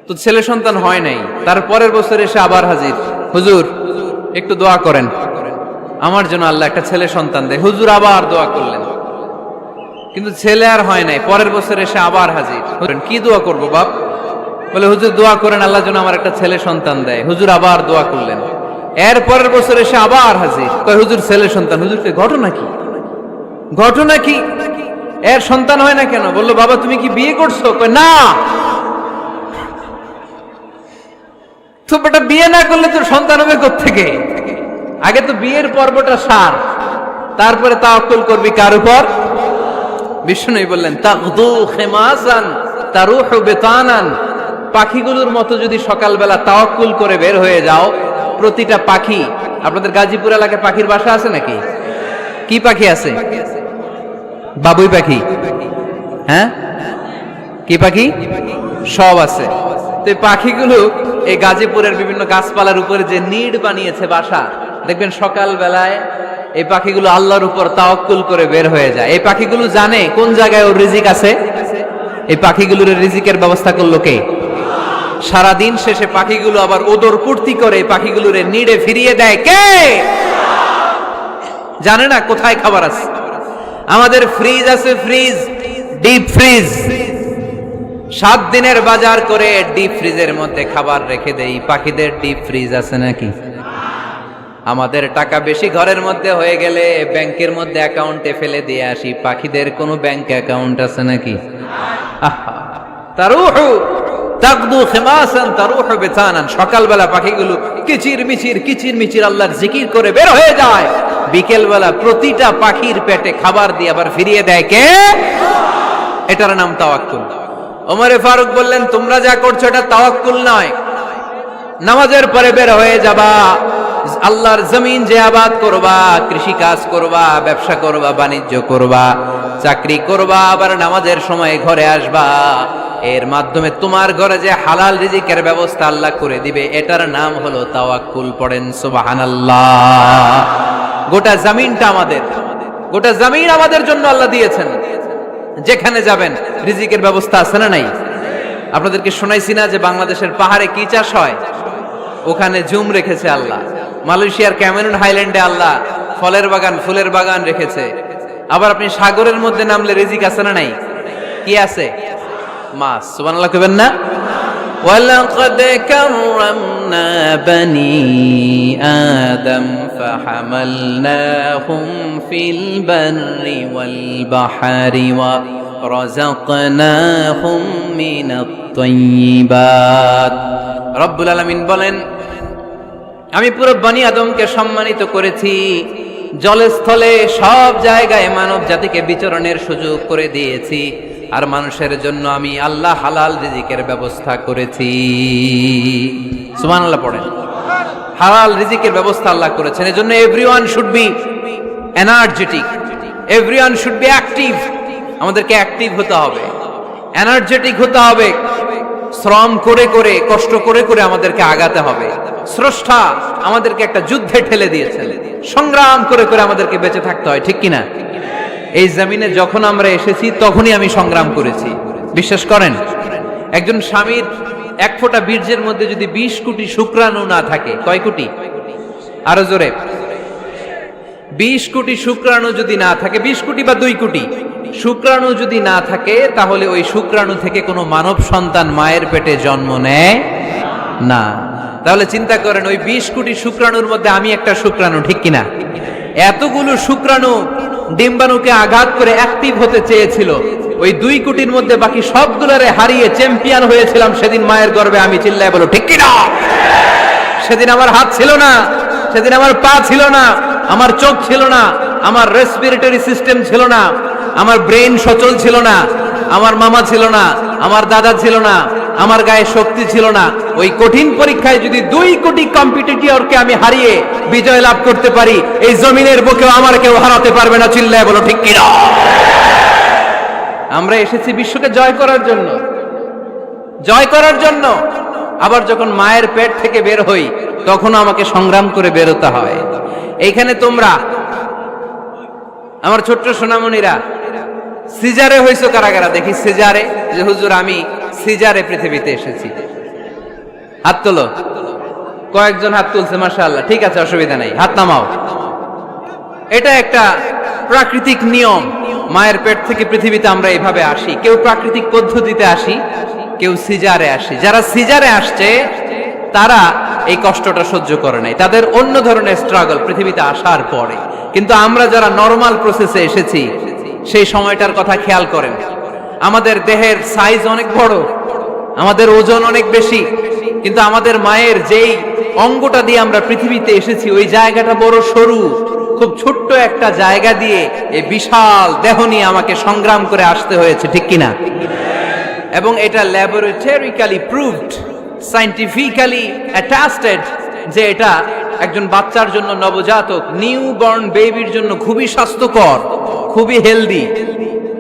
তো ছেলে সন্তান হয় নাই। তার পরের বছর এসে আবার হাজির, হুজুর একটু দোয়া করেন আমার জন্য আল্লাহ একটা ছেলে সন্তান দেয়। হুজুর আবার দোয়া করলেন, কিন্তু ছেলে আর হয় নাই। পরের বছর এসে আবার হাজির, কি দোয়া করবো বাপ? বলে হুজুর দোয়া করেন আল্লাহ যেন আমার একটা ছেলে সন্তান দেয়। হুজুর আবার দোয়া করলেন। এর পরের বছর এসে আবার হাজির, কয় হুজুর ছেলে সন্তান। হুজুরকে ঘটনা কি? ঘটনা কি? এর সন্তান হয় না কেন? বললো বাবা তুমি কি বিয়ে করছো? কয় না। তো বেটা বিয়ে না করলে তোর সন্তান হবে কোত্থেকে? আগে তো বিয়ের পর্বটা সার, তারপরে তাওয়াক্কুল করবি কার উপর? বিষ্ণু বললেন তাগদু খিমাসান তারুহু বিতানান, পাখিগুলোর মতো যদি সকালবেলা তাওয়াক্কুল করে বের হয়ে যাও, প্রতিটা পাখি, আপনাদের গাজীপুর এলাকায় পাখির বাসা আছে নাকি? কি পাখি আছে? বাবুই পাখি। হ্যাঁ, কি পাখি? সব আছে। তো এই পাখিগুলো এই গাজীপুরের বিভিন্ন গাছপালার উপরে যে নিড় বানিয়েছে বাসা, দেখবেন সকাল বেলায় এই পাখিগুলো আল্লাহর উপর তাওয়াক্কুল করে বের হয়ে যায়। এই পাখিগুলো জানে কোন জায়গায় ওর রিজিক আছে। এই পাখিগুলোর রিজিকের ব্যবস্থা করলো কে? সারাদিন শেষে পাখিগুলো আবার ওদর পূর্তি করে পাখিগুলোর নিড়ে ফিরিয়ে দেয় কে? জানে না কোথায় খাবার আছে। আমাদের ফ্রিজ আছে, ফ্রিজ, ডিপ ফ্রিজ, 7 দিনের বাজার করে ডিপ ফ্রিজের মধ্যে খাবার রেখে দেই। পাখিদের ডিপ ফ্রিজ আছে নাকি? আমাদের টাকা বেশি ঘরের মধ্যে হয়ে গেলে ব্যাংকের মধ্যে অ্যাকাউন্টে ফেলে দিয়ে আসি। পাখিদের কোনো ব্যাংক অ্যাকাউন্ট আছে নাকি? তারুহু তাগদু খিমাসান তারুহু বিতানান, সকালবেলা পাখিগুলো কিচির মিচির আল্লাহর জিকির করে বের হয়ে যায়। বিকেল বেলা প্রতিটা পাখির পেটে খাবার দিয়ে আবার ফিরিয়ে দেয় কে? এটার নাম তাওয়াক্কুল। ওমরে ফারুক বললেন তোমরা যা করছো এটা তাওয়াক্কুল নয়। নামাজের পরে বের হয়ে যাবা, আল্লাহর জমিন যে আবাদ করবা, কৃষি কাজ করবা, ব্যবসা করবা, বাণিজ্য করবা, চাকরি করবা, আবার নামাজের সময় ঘরে আসবা। এর মাধ্যমে তোমার ঘরে যে হালাল রিজিকের ব্যবস্থা আল্লাহ করে দিবে, এটার নাম হলো তাওয়াক্কুল। পড়েন সুবহানাল্লাহ। গোটা জমিনটা আমাদের, গোটা জমিন আমাদের জন্য আল্লাহ দিয়েছেন। যেখানে যাবেন রিজিকের ব্যবস্থা আছে না নাই? আপনাদেরকে শোনাইছি না যে বাংলাদেশের পাহাড়ে কি চাষ হয়? ওখানে জুম রেখেছে আল্লাহ। মালয়েশিয়ার ক্যামেরুন হাইল্যান্ডে আল্লাহ ফলের বাগান, ফুলের বাগান রেখেছে। আবার আপনি সাগরের মধ্যে নামলে রিজিক আছে না নাই? কি আছে? মাছ। সুবহানাল্লাহ কইবেন না? ওয়ালাকাদ কাররামনা বানি আদম ফাহামালনাহুম ফিল বাররি ওয়াল বাহরি ওয়া রাযাকনাহুম মিনাত তাইয়্যিবাত। রব্বুল আলামিন বলেন আমি পুরো বনি আদমকে সম্মানিত করেছি, জলে স্থলে সব জায়গায় মানব জাতিকে বিচরণের সুযোগ করে দিয়েছি। আর মানুষের জন্য আমি আল্লাহ হালাল রিজিকের ব্যবস্থা করেছি। সুবহানাল্লাহ পড়েন। হালাল রিজিকের ব্যবস্থা আল্লাহ করেছেন। এজন্য everyone should be energetic, everyone should be active. আমাদেরকে অ্যাক্টিভ হতে হবে, এনার্জেটিক হতে হবে। শ্রম করে করে, কষ্ট করে করে আমাদেরকে আগাতে হবে। স্রষ্টা আমাদেরকে একটা যুদ্ধে ঠেলে দিয়েছেন, সংগ্রাম করে করে আমাদেরকে বেঁচে থাকতে হয়, ঠিক কিনা? এই জমিনে যখন আমরা এসেছি তখনই আমি সংগ্রাম করেছি। বিশ্বাস করেন, একজন স্বামীর 1 ফোঁটা বীর্যের মধ্যে যদি 20 কোটি শুক্রাণু না থাকে, কয় কোটি? আরো জোরে। 20 কোটি শুক্রাণু যদি না থাকে, 20 কোটি বা 2 কোটি শুক্রাণু যদি না থাকে, তাহলে ওই শুক্রাণু থেকে কোনো মানব সন্তান মায়ের পেটে জন্ম নেয় না। তাহলে চিন্তা করেন, ওই 20 কোটি শুক্রাণুর মধ্যে আমি একটা শুক্রাণু, ঠিক কিনা? এতগুলো শুক্রাণু ডিম্বাণুকে আঘাত করে অ্যাক্টিভ হতে চেয়েছিল। ওই 2 কোটির মধ্যে বাকি সবগুলোরে হারিয়ে চ্যাম্পিয়ন হয়েছিলাম সেদিন মায়ের গর্ভে আমি। চিল্লায় বলো ঠিক কিনা? সেদিন আমার হাত ছিল না, সেদিন আমার পা ছিল না, আমার চোখ ছিল না, আমার রেসপিরেটরি সিস্টেম ছিল না, আমার ব্রেন সচল ছিল না, আমার মামা ছিল না, আমার দাদা ছিল না, আমার গায়ে শক্তি ছিল না। ওই কঠিন পরীক্ষায় যদি 2 কোটি কম্পিটিটরকে আমি হারিয়ে বিজয় লাভ করতে পারি, এই জমিনের বুকেও আমার কেউ হারাতে পারবে না। চিল্লায় বলো ঠিক কিনা? আমরা এসেছি বিশ্বকে জয় করার জন্য, জয় করার জন্য। আবার যখন মায়ের পেট থেকে বের হই তখন আমাকে সংগ্রাম করে বেরোতে হয়। এইখানে তোমরা আমার ছোট্ট সোনামণিরা সিজারে হইছো কারা কারা? দেখি সিজারে, যে হুজুর আমি সিজারে পৃথিবীতে এসেছি। হাত তোলো। কয়েকজন হাত তুলছে, মাশাআল্লাহ। ঠিক আছে, অসুবিধা নাই, হাত নামাও। এটা একটা প্রাকৃতিক নিয়ম। মায়ের পেট থেকে পৃথিবীতে আমরা এইভাবে আসি। কেউ প্রাকৃতিক পদ্ধতিতে আসি, কেউ সিজারে আসি। যারা সিজারে আসছে তারা এই কষ্টটা সহ্য করে নাই, তাদের অন্য ধরনের স্ট্রাগল পৃথিবীতে আসার পরে। কিন্তু আমরা যারা নরমাল প্রসেসে এসেছি সেই সময়টার কথা খেয়াল করেন। আমাদের দেহের সাইজ অনেক বড়, আমাদের ওজন অনেক বেশি, কিন্তু আমাদের মায়ের যেই অঙ্গটা দিয়ে আমরা পৃথিবীতে এসেছি ওই জায়গাটা বড় সরু। খুব ছোট্ট একটা জায়গা দিয়ে এই বিশাল দেহ নিয়ে আমাকে সংগ্রাম করে আসতে হয়েছে, ঠিক কিনা? এবং এটা ল্যাবরেটরিক্যালি প্রুভড, সায়েন্টিফিক্যালি অ্যাটাস্টেড যে এটা একজন বাচ্চার জন্য, নবজাতক নিউ বর্ন বেবির জন্য খুবই স্বাস্থ্যকর, খুবই হেলদি।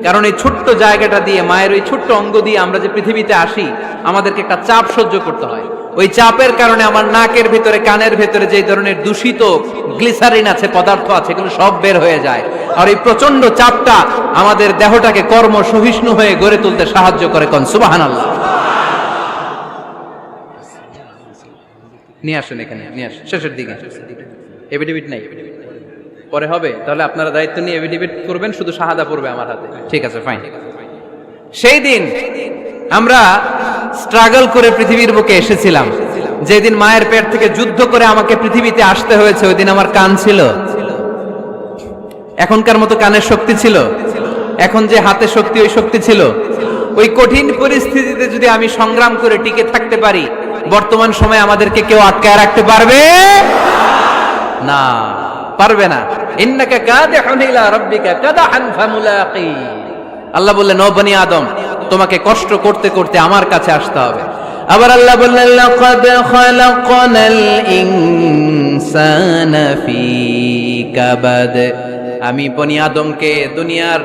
কারণ এই ছোট্ট জায়গাটা দিয়ে, মায়ের ওই ছোট্ট অঙ্গ দিয়ে আমরা যে পৃথিবীতে আসি, আমাদেরকে একটা চাপ সহ্য করতে হয়। ওই চাপের কারণে আমার নাকের ভিতরে, কানের ভিতরে যে ধরনের দূষিত গ্লিসারিন আছে, পদার্থ আছে, এগুলো সব বের হয়ে যায়। আর এই প্রচন্ড চাপটা আমাদের দেহটাকে কর্ম সহিষ্ণু হয়ে গড়ে তুলতে সাহায্য করে। কোন সুবহানাল্লাহ। নিয়ে আসেন এখানে, নিয়ে আসেন শেষের দিকে। এভিডেভিট নাই, পরে হবে। তাহলে আপনারা দায়িত্ব নিয়ে এভিডেভিট করবেন, শুধু শাহাদা পড়বে আমার হাতে। ঠিক আছে, ফাইন। সেই দিন আমরা স্ট্রাগল করে পৃথিবীর বুকে এসেছিলাম। যেদিন মায়ের পেট থেকে যুদ্ধ করে আমাকে পৃথিবীতে আসতে হয়েছে, ওই দিন আমার কান ছিল? এখনকার মতো কানের শক্তি ছিল? এখন যে হাতে শক্তি, ওই শক্তি ছিল? ওই কঠিন পরিস্থিতিতে যদি আমি সংগ্রাম করে টিকে থাকতে পারি, বর্তমান সময়ে আমাদেরকে কেউ আটকায় রাখতে পারবে না, পারবে না। ইন্নাকা কাদিহুন ইলা রাব্বিকা কাদহান ফামুলাকি। আল্লাহ বললেন, ও বনি আদম, তোমাকে কষ্ট করতে করতে আমার কাছে আসতে হবে। আবার আল্লাহ বললেন, লাকাদ খালাকনাল ইনসানা ফি কাবাদ। আমি বনি আদমকে, দুনিয়ার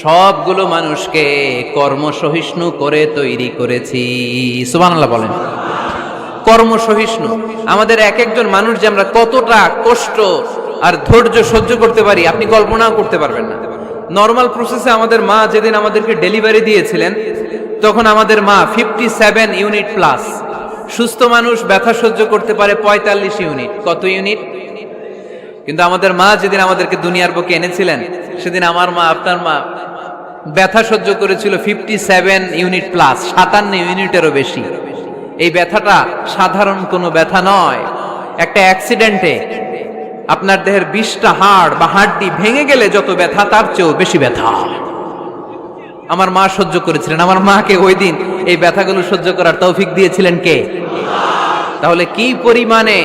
সবগুলো মানুষকে কর্মসহিষ্ণু করে তৈরি করেছি। সুবহানাল্লাহ বলেন। কর্মসহিষ্ণু। আমাদের এক একজন মানুষ যে আমরা কতটা কষ্ট আর ধৈর্য সহ্য করতে পারি আপনি কল্পনাও করতে পারবেন না। নরমাল প্রসেসে আমাদের মা যেদিন আমাদেরকে ডেলিভারি দিয়েছিলেন, তখন আমাদের মা 57 ইউনিট প্লাস। সুস্থ মানুষ ব্যথা সহ্য করতে পারে 45 ইউনিট। কত ইউনিট? কিন্তু আমাদের মা যেদিন আমাদেরকে দুনিয়ার বুকে এনেছিলেন, সেদিন আমার মা, আপনার মা ব্যথা সহ্য করেছিল 57 ইউনিট প্লাস, 57 ইউনিটেরও বেশি। এই ব্যথাটা সাধারণ কোনো ব্যথা নয়। একটা অ্যাক্সিডেন্টে আপনার দেহের 20টা হাড় বা হাড্ডি ভেঙে গেলে যত ব্যথা, তার চেয়েও বেশি ব্যথা আমার মা সহ্য করেছিলেন। আমার মাকে ওই দিন এই ব্যথাগুলো সহ্য করার তৌফিক দিয়েছিলেন কে? তাহলে কি পরিমাণে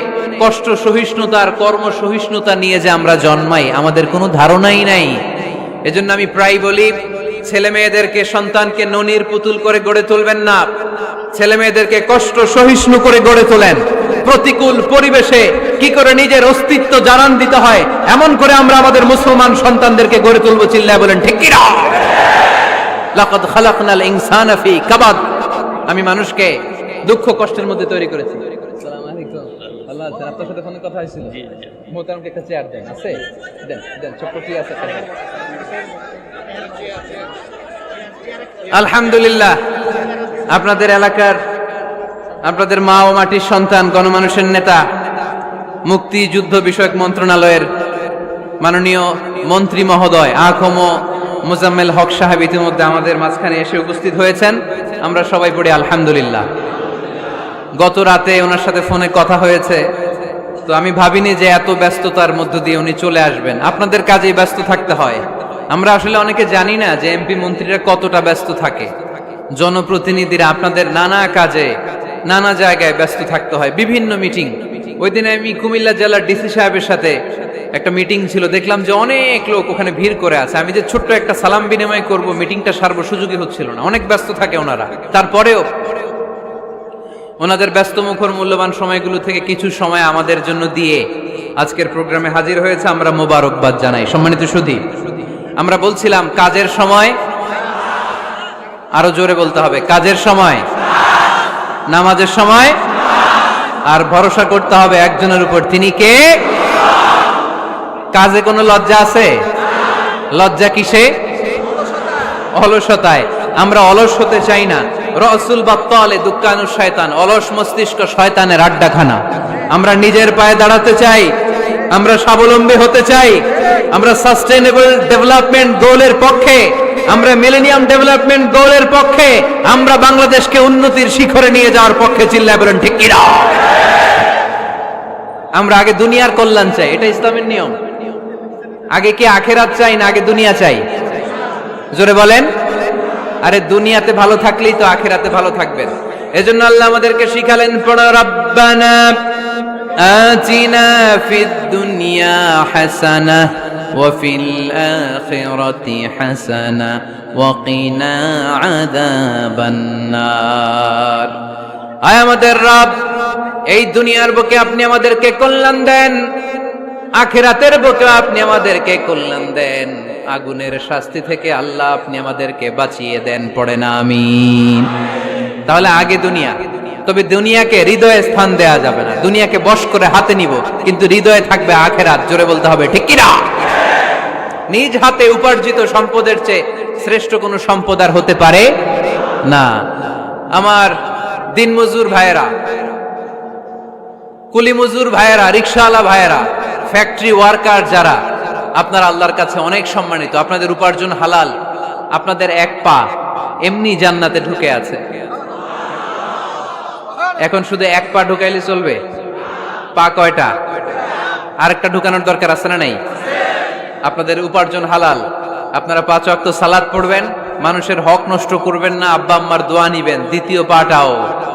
কষ্ট সহিষ্ণুতার, কর্ম সহিষ্ণুতা নিয়ে যে আমরা জন্মাই, আমাদের কোনো ধারণাই নাই। এজন্য আমি প্রায় বলি, ছেলে মেয়েদেরকে, সন্তানকে ননির পুতুল করে গড়ে তুলবেন না। ছেলে মেয়েদেরকে কষ্ট সহিষ্ণু করে গড়ে তোলেন। প্রতিকূল পরিবেশে কি করে নিজের অস্তিত্ব জানান দিতে হয়, এমন করে আমরা আমাদের মুসলমান সন্তানদেরকে গড়ে তুলবো। চিল্লায় বলেন ঠিক কি না? লাকাদ খালাকনাল ইনসানা ফি কাবাদ। আমি মানুষকে দুঃখ কষ্টের মধ্যে তৈরি করেছি। আসসালামু আলাইকুম। আল্লাহ আছেন? আপনার সাথে ফোনে কথা হয়েছিল? মোহতারামকে একটা চেয়ার দেন। আছে? দেন দেন, ছোট্ট আছে। আলহামদুলিল্লাহ, আপনাদের এলাকার, আপনাদের মা ও মাটির সন্তান, গণমানুষের নেতা, মুক্তি যুদ্ধ বিষয়ক মন্ত্রণালয়ের মাননীয় মন্ত্রী মহোদয় আখম মোজাম্মেল হক সাহেব ইতিমধ্যে আমাদের মাঝখানে এসে উপস্থিত হয়েছেন। আমরা সবাই পড়ি আলহামদুলিল্লাহ। গত রাতে ওনার সাথে ফোনে কথা হয়েছে, তো আমি ভাবিনি যে এত ব্যস্ততার মধ্য দিয়ে উনি চলে আসবেন। আপনাদের কাজেই ব্যস্ত থাকতে হয়। আমরা আসলে অনেকে জানি না যে এমপি মন্ত্রীরা কতটা ব্যস্ত থাকে। জনপ্রতিনিধিরা আপনাদের নানা কাজে, নানা জায়গায় ব্যস্ত থাকতে হয়, বিভিন্ন মিটিং। ওই দিন আমি কুমিল্লা জেলার ডিসি সাহেবের সাথে একটা মিটিং ছিল, দেখলাম যে অনেক লোক ওখানে ভিড় করে আছে। আমি যে ছোট্ট একটা সালাম বিনিময় করব, মিটিংটা সারবো, সুযোগই হচ্ছিল না, অনেক ব্যস্ত থাকে ওনারা। তারপরেও ওনাদের ব্যস্ত মুখর মূল্যবান সময়গুলো থেকে কিছু সময় আমাদের জন্য দিয়ে আজকের প্রোগ্রামে হাজির হয়েছে, আমরা মোবারকবাদ জানাই। সম্মানিত সুধী, আমরা বলছিলাম কাজের সময়, আরো জোরে বলতে হবে, কাজের সময়, নামাজের সময়, আর ভরসা করতে হবে একজনের উপর, তিনি কে? কাজে কোনো লজ্জা আছে? লজ্জা কিসে? অলসতায়। আমরা অলস হতে চাই না। রসুল বাত্তালে দুক্কানুর শয়তান, অলস মস্তিষ্ক শয়তানের আড্ডাখানা। আমরা নিজের পায়ে দাঁড়াতে চাই, আমরা স্বাবলম্বী হতে চাই, আমরা সাস্টেইনেবল ডেভেলপমেন্ট গোলের পক্ষে, আমরা মিলেনিয়াম ডেভেলপমেন্ট গোলের পক্ষে, আমরা বাংলাদেশকে উন্নতির শিখরে নিয়ে যাওয়ার পক্ষে। চিল্লায় বলেন ঠিক কিনা? আমরা আগে দুনিয়ার কল্যাণ চাই, এটা ইসলামের নিয়ম। আগে কি আখেরাত চাই না আগে দুনিয়া চাই? জোরে বলেন। আরে দুনিয়াতে ভালো থাকলেই তো আখেরাতে ভালো থাকবেন। এজন্য আল্লাহ আমাদেরকে শিখালেন, পড়ো রব্বানা আতিনা ফিদ দুনিয়া হাসানাহ ওয়া ফিল আখিরাতি হাসানাহ ওয়া কিনা আযাবান নার। আয় আমাদের রব, এই দুনিয়ার বুকে আপনি আমাদেরকে কল্যাণ দেন, আখিরাতের বুকে আপনি আমাদেরকে কল্যাণ দেন, আগুনের শাস্তি থেকে আল্লাহ আপনি আমাদেরকে বাঁচিয়ে দেন। পড়ে না আমিন। তাহলে আগে দুনিয়া, তবে দুনিয়াকে হৃদয়ে স্থান দেয়া যাবে না। দুনিয়াকে বশ করে হাতে নিব, কিন্তু হৃদয়ে থাকবে আখিরাত। জোরে বলতে হবে ঠিক কিনা? নিজ হাতে উপার্জিত সম্পদের চেয়ে শ্রেষ্ঠ কোনো সম্পদ আর হতে পারে না। আমার দিনমজুর ভাইয়েরা, কুলি মজুর ভাইয়েরা, রিকশাওয়ালা ভাইয়েরা, ফ্যাক্টরি ওয়ার্কার যারা, আপনারা আল্লাহর কাছে অনেক সম্মানিত। আপনাদের উপার্জন হালাল, আপনাদের এক পা এমনি জান্নাতে ঢুকে আছে। এখন শুধু এক পা ঢুকাইলে চলবে? পা কয়টা? আরেকটা ঢুকানোর দরকার আছে না নাই? আপনাদের উপার্জন হালাল, আপনারা 5 ওয়াক্ত সালাত পড়বেন, মানুষের হক নষ্ট করবেন না, আব্বা আম্মার দোয়া নিবেন, দ্বিতীয় পাটাও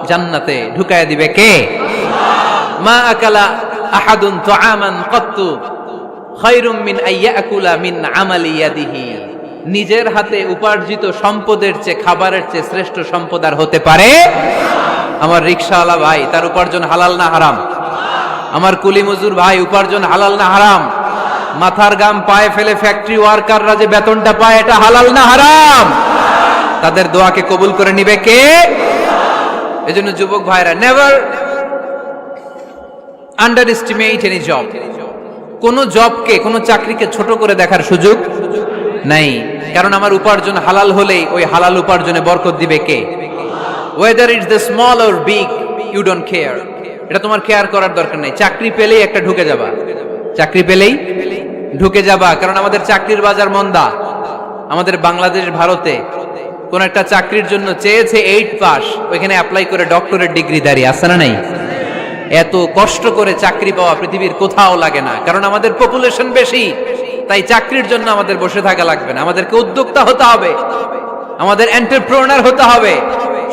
জান্নাতে ঢুকায় দিবে কে? মা আকালা আহাদুন তুআমান কাত্তু খায়রুম মিন আইয়াকুলা মিন আমালি ইয়াদিহি। নিজের হাতে উপার্জিত সম্পদের চেয়ে, খাবারের চেয়ে শ্রেষ্ঠ সম্পদ আর হতে পারে? আমার রিকশাওয়ালা ভাই, তার উপার্জন হালাল না হারাম? আমার কুলি মজুর ভাই, উপার্জন হালাল না হারাম? মাথার গাম পায়ে ফেলে ফ্যাক্টরি ওয়ার্কাররা যে বেতনটা পায়, এটা হালাল না হারাম? তাদের দোয়াকে কবুল করে নিবে কে? এজন্য যুবক ভাইরা, never under estimate any job. কোন জবকে, কোন চাকরিকে ছোট করে দেখার সুযোগ নাই, কারণ আমার উপার্জন হালাল হলেই ওই হালাল উপার্জনে বরকত দিবে কে? Whether it's the small or big, you don't care. এটা তোমার কেয়ার করার দরকার নেই। চাকরি পেলেই একটা ঢুকে যাবা, চাকরি পেলেই ঢুকে যাবা, কারণ আমাদের চাকরির বাজার মন্দা। আমাদের বাংলাদেশ, ভারতে কোন একটা চাকরির জন্য চেয়েছে 8 পাস, ওইখানে অ্যাপ্লাই করে ডক্টরেট ডিগ্রি দাঁড়িয়ে আছে না নাই? এত কষ্ট করে চাকরি পাওয়া পৃথিবীর কোথাও লাগে না, কারণ আমাদের পপুলেশন বেশি। তাই চাকরির জন্য আমাদের বসে থাকা লাগবে না, আমাদেরকে উদ্যোক্তা হতে হবে, আমাদের এন্টারপ্রেনার হতে হবে।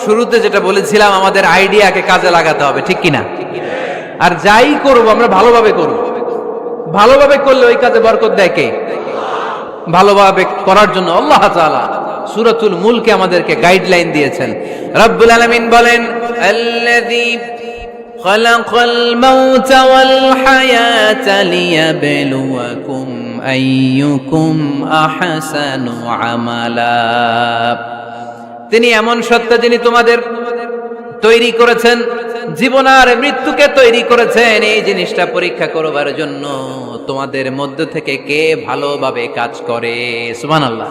শুরুতে যেটা বলেছিলাম, আমাদের আইডিয়াকে কাজে লাগাতে হবে, ঠিক কিনা? আর যাই করব আমরা ভালোভাবে করব। ভালোভাবে করলে ওই কাজে বরকত দেয় কে? ভালোভাবে করার জন্য আল্লাহ তাআলা সূরাতুল মুলকে আমাদেরকে গাইডলাইন দিয়েছেন। রব্বুল আলামিন বলেন, আল্লাযী খালাকাল মাউতা ওয়াল হায়াতা লিয়াবলুয়াকুম আইয়ুকুম আহসানু আমালা। তিনি এমন সত্তা যিনি তোমাদের তৈরি করেছেন, জীবন আর মৃত্যুকে তৈরি করেছেন এই জিনিসটা পরীক্ষা করবার জন্য, তোমাদের মধ্য থেকে কে ভালোভাবে কাজ করে। সুবহানাল্লাহ।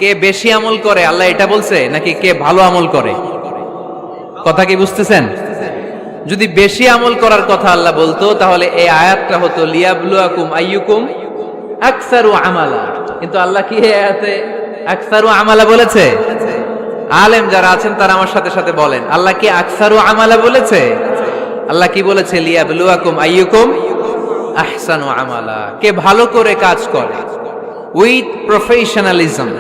কে বেশি আমল করে, আল্লাহ এটা বলছে, নাকি কে ভালো আমল করে? কথা কি বুঝতেছেন? যদি বেশি আমল করার কথা আল্লাহ বলতো, তাহলে এই আয়াতটা হতো লিয়াবলুয়াকুম আইয়ুকুম আকসারু আমালা। কিন্তু আল্লাহ কি এই আয়াতে আকসারু আমালা বলেছে? আলেম যারা আছেন তারা আমার সাথে সাথে বলেন, আল্লাহ কি আকসারু আমালা বলেছে? আল্লাহ কি বলেছে? লিয়াবলুয়াকুম আইয়ুকুম আহসানু আমালা। কে ভালো করে কাজ করে, উইথ প্রফেশনালিজম।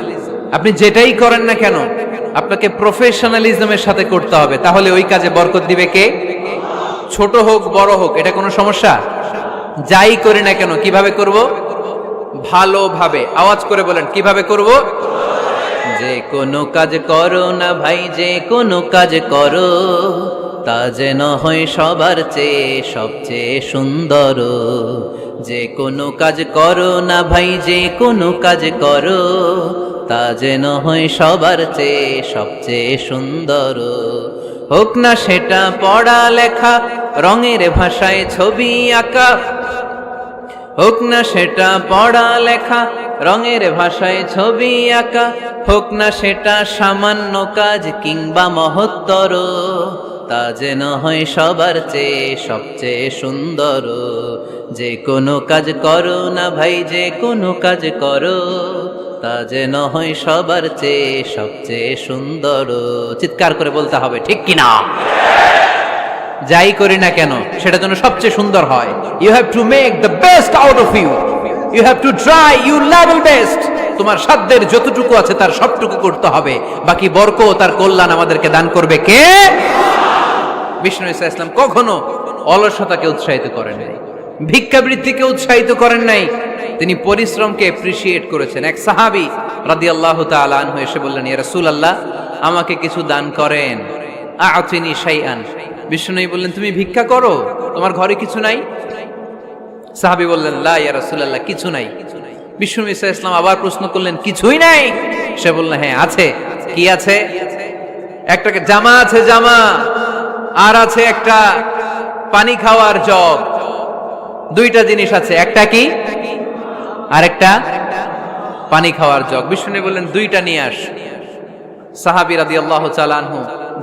আপনি যেটাই করেন না কেন, আপনাকে প্রফেশনালিজমের সাথে করতে হবে, তাহলে ওই কাজে বরকত দিবে কে? ছোট হোক বড় হোক এটা কোনো সমস্যা? যাই করি না কেন কিভাবে করব? ভালোভাবে। আওয়াজ করে বলেন কিভাবে করব? যে কোনো কাজ করো না ভাই, যে কোনো কাজ করো তা যেন হয় সবার চেয়ে সবচেয়ে সুন্দর। যে কোনো কাজ করো না ভাই, যে কোনো কাজ করো তা যেন হয় সবার চেয়ে সবচেয়ে সুন্দর। হোক না সেটা পড়া লেখা, রঙের ভাষায় ছবি আঁকা, হোক না সেটা পড়া লেখা, রঙের ভাষায় ছবি আঁকা, হোক না সেটা সামান্য কাজ কিংবা মহত্তর, তা যেন হয় সবার চেয়ে সবচেয়ে সুন্দর। যে কোনো কাজ করো না ভাই, যে কোনো কাজ করো তা যেন হয় সবার চেয়ে সবচেয়ে সুন্দর। চিৎকার করে বলতে হবে, ঠিক কিনা? যাই করি না কেন সেটা যেন সবচেয়ে সুন্দর হয়। You have to make the best out of you, you have to try your level best. তোমার সাধ্যের যতটুকু আছে তার সবটুকু করতে হবে, বাকি বরকত তার কল্যাণ আমাদেরকে দান করবে কে? বিষ্ণু ঈসা ইসলাম কখনো অলসতাকে উৎসাহিত করেন নাই, ভিক্ষাবৃত্তিকে উৎসাহিত করেন নাই, তিনি পরিশ্রমকে এপ্রিশিয়েট করেছেন। এক সাহাবী রাদিয়াল্লাহু তাআলা আনহু এসে বললেন, ইয়া রাসূলুল্লাহ আমাকে কিছু দান করেন, আ'তিনি শাইআন। বিষ্ণু বললেন, তুমি ভিক্ষা করো, তোমার ঘরে কিছু নাই? সাহাবী বললেন, লা ইয়া রাসূলুল্লাহ কিছু নাই। বিষ্ণু ঈসা ইসলাম আবার প্রশ্ন করলেন, কিছুই নাই? সে বলল, হ্যাঁ আছে। কি আছে? একটা জামা আছে, জামা, আর আছে একটা পানি খাওয়ার জগ। দুইটা জিনিস আছে, একটা কি আর একটা পানি খাওয়ার জগ। বিষ্ণু বললেন, দুইটা নিয়ে আস। সাহাবী রাদিয়াল্লাহু তাআলা আনহু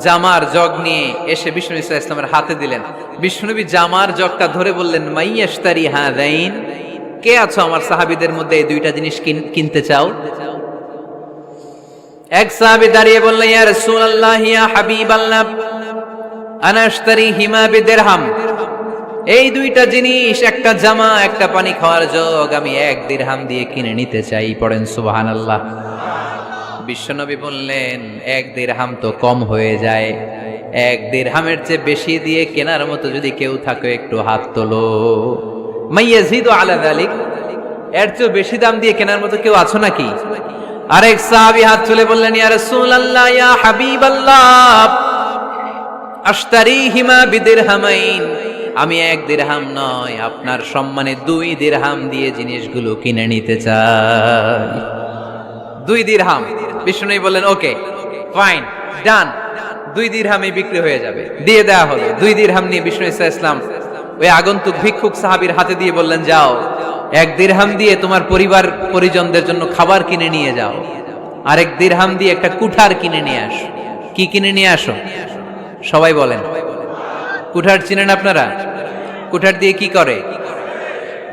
জামার জগ নিয়ে এসে বিষ্ণু ঈসা ইসলামের হাতে দিলেন। বিষ্ণুনবী জামার জগটা ধরে বললেন, মাইয়াশতারি হাযাইন, কে আছো আমার সাহাবীদের মধ্যে এই দুইটা জিনিস কিনতে চাও? এক সাহাবী দাঁড়িয়ে বললেন, ইয়া রাসূলুল্লাহ ইয়া হাবিবাল্লাহ আনা আশতারিহিমা বিদিরহাম। এই দুইটা জিনিস, একটা জামা একটা পানি খাওয়ার জগ, আমি 1 দিরহাম দিয়ে কিনে নিতে চাই। পড়েন সুবহানাল্লাহ। বিশ্বনবী বললেন, 1 দিরহাম তো কম হয়ে যায়, 1 দিরহামের চেয়ে বেশি দিয়ে কেনার মতো যদি কেউ থাকে একটু হাত তোলো। মাইয়াজিদু আলা যালিক, এর চেয়ে বেশি দাম দিয়ে কেনার মতো কেউ আছো নাকি? আরেক সাহাবী হাত তুলে বললেন, ইয়া রাসূলুল্লাহ ইয়া হাবিবাল্লাহ আশতারিহিমা বিদিরহামাইন, আমি 1 দিরহাম নয় আপনার সম্মানে 2 দিরহাম দিয়ে জিনিসগুলো কিনে নিতে চাই। 2 দিরহাম। বিষ্ণু বললেন, ওকে ফাইন, ডান, 2 দিরহামে বিক্রি হয়ে যাবে। দিয়ে দেয়া হলো। 2 দিরহাম নিয়ে বিষ্ণু ঈসা ইসলাম ওই আগন্তুক ভিক্ষুক সাহাবীর হাতে দিয়ে বললেন, যাও 1 দিরহাম দিয়ে তোমার পরিবার পরিজনদের জন্য খাবার কিনে নিয়ে যাও, আর 1 দিরহাম দিয়ে একটা কুঠার কিনে নিয়ে আসো। কি কিনে নিয়ে আসো? সবাই বলেন। কুঠার চিনেন আপনারা? কুঠার দিয়ে কি করে?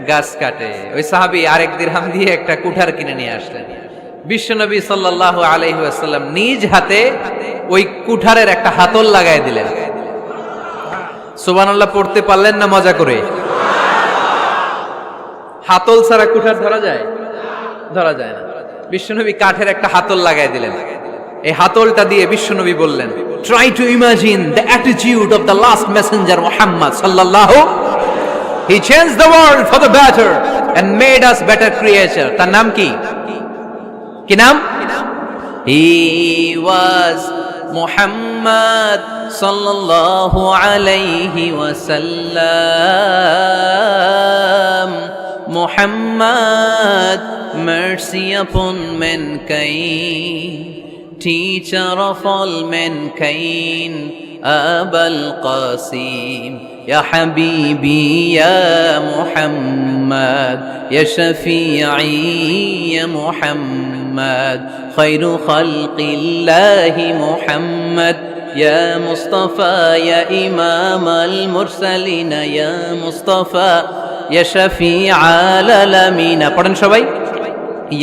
গাছ কাটে। ওই সাহাবী 1 দিরহাম দিয়ে একটা কুঠার কিনে নিয়ে আসলেন। বিশ্বনবী সাল্লাল্লাহু আলাইহি ওয়াসাল্লাম নিজ হাতে ওই কুঠারের একটা হাতল লাগায় দিলেন। সুবহানাল্লাহ পড়তে পারলেন না মজা করে? হাতল ছাড়া কুঠার ধরা যায়? ধরা যায় না। বিশ্বনবী কাঠের একটা হাতল লাগায় দিলেন। এই হাতলটা দিয়ে বিশ্বনবী বললেন, try to imagine the attitude of the last messenger Muhammad sallallahu. He changed the world for the better and made us better creature. তার নাম কি? কি নাম? He was Muhammad sallallahu alayhi wa sallam. Muhammad, mercy upon mankind, teacher of all mankind, Abul Qasim, Ya Habibi, Ya Muhammad, Ya Shafi'i, Ya Muhammad, Khairu Khalqillahi Muhammad, Ya Mustafa, Ya Imam al-Mursalin, Ya Mustafa, Ya Shafi'i al-Alamin. পড়েন সবাই।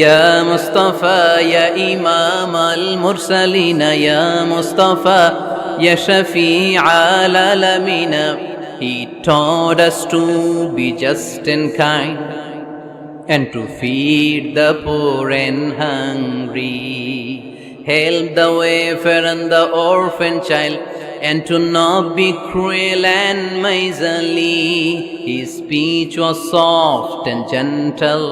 يا مصطفى يا إمام المرسلين يا مصطفى يا شفيع العالمين. He taught us to be just and kind and to feed the poor and hungry, help the wafer and the orphan child, and to not be cruel and miserly. His speech was soft and gentle,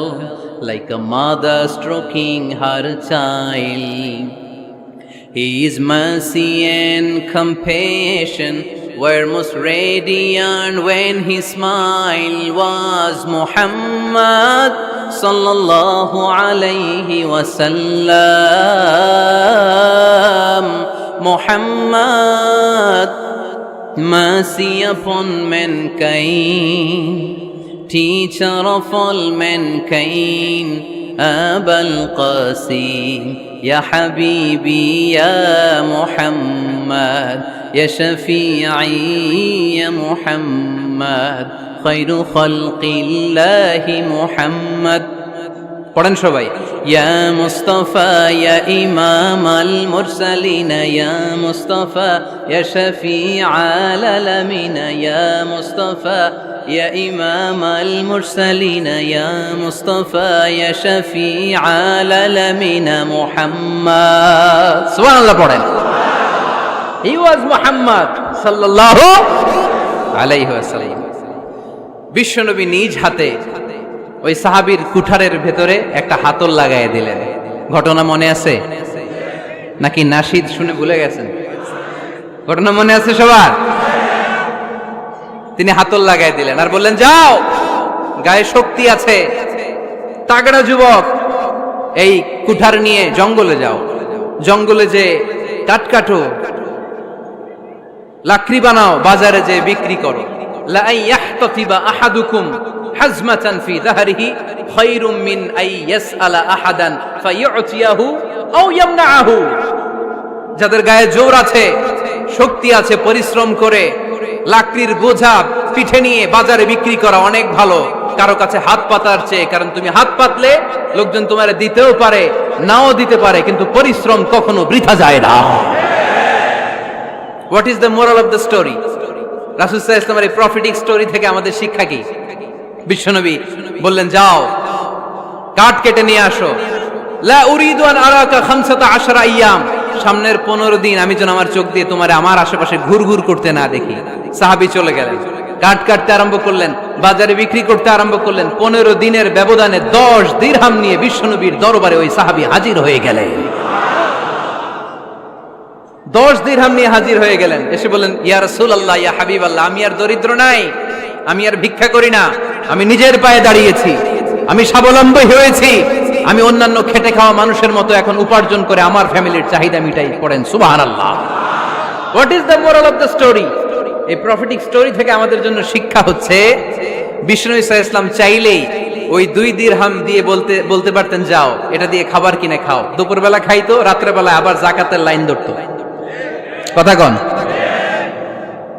like a mother stroking her child. His mercy and compassion were most radiant when his smile was Muhammad sallallahu alayhi wasallam. Muhammad, mercy upon mankind, teacher of all mankind, Abul Qasim, Ya Habibi, Ya Muhammad, Ya Shafi'i, Ya Muhammad, Khairu Khalqillahi Muhammad. পড়েন সবাই। ইয়া মুস্তাফা ইয়া ইমাম আল মুরসালিন ইয়া মুস্তাফা ইয়া শফিআল আলামিন ইয়া মুস্তাফা ইয়া ইমাম আল মুরসালিন ইয়া মুস্তাফা ইয়া শফিআল আলামিন মুহাম্মদ। সুবহানাল্লাহ পড়েন। হি ওয়াজ মুহাম্মদ সাল্লাল্লাহু আলাইহি ওয়াসাল্লাম। বিশ্বনবী নিজ হাতে ওই সাহাবীর কুঠারের ভেতরে একটা হাতল লাগাই দিলেন। ঘটনা মনে আছে নাকি নাশিদ শুনে ভুলে গেছেন? ঘটনা মনে আছে সবার? তিনি হাতল লাগাই দিলেন আর বললেন, যাও, গায়ে শক্তি আছে, তাগড়া যুবক, এই কুঠার নিয়ে জঙ্গলে যাও, জঙ্গলে যে কাঠ কাটো, লাকড়ি বানাও, বাজারে যে বিক্রি করো। লা ইয়াহতাতিবা আহাদুকুম হাজমাতান ফি যাহরিহি খায়রুম মিন আই ইয়াসআলা আহাদান ফায়ুতিয়াহু আও ইয়ামনাহু। যাদের গায়ে জোর আছে, শক্তি আছে, পরিশ্রম করে লাকড়ির বোঝা পিঠে নিয়ে বাজারে বিক্রি করা অনেক ভালো কারো কাছে হাত পাতার চেয়ে। কারণ তুমি হাত পাতলে লোকজন তোমার দিতেও পারে, নাও দিতে পারে, কিন্তু পরিশ্রম কখনো বৃথা যায় না। What is the moral of the story? রাসূল সাল্লাল্লাহু আলাইহি ওয়াসাল্লামের এই প্রফিটিক স্টোরি থেকে আমাদের শিক্ষা কি? বিশ্বনবী বললেন, যাও, কাঠ কেটে নিয়ে আসো। লা উরিদু আন আরাকা 15 আইয়াম, সামনের 15 দিন আমি যেন আমার চোখ দিয়ে তোমার আমার আশেপাশে ঘুরঘুর করতে না দেখি। সাহাবী চলে গেলেন, কাঠ কাটতে আরম্ভ করলেন, বাজারে বিক্রি করতে আরম্ভ করলেন। 15 দিনের ব্যবধানে 10 দিরহাম নিয়ে বিশ্বনবীর দরবারে ওই সাহাবী হাজির হয়ে গেলেন। 10 দিরহাম নিয়ে হাজির হয়ে গেলেন। এসে বললেন, ইয়া রাসূলুল্লাহ, ইয়া হাবিবাল্লাহ, আমি আর দরিদ্র নাই, আমি আর ভিক্ষা করি না, আমি নিজের পায়ে দাঁড়িয়েছি, আমি স্বাবলম্বী হয়েছি, আমি অন্যান্য খেটে খাওয়া মানুষের মতো এখন উপার্জন করে আমার ফ্যামিলির চাহিদা মিটাই। পড়েন সুবহানাল্লাহ। What is the moral of the story? এই প্রফিটিক স্টোরি থেকে আমাদের জন্য শিক্ষা হচ্ছে, বিষ্ণু ঈসা ইসলাম চাইলেই ওই 2 দিরহাম দিয়ে বলতে পারতেন, যাও, এটা দিয়ে খাবার কিনে খাও। দুপুরবেলা খাইতো, রাত্রেবেলা আবার যাকাতের লাইন ধরতো। কথা কন?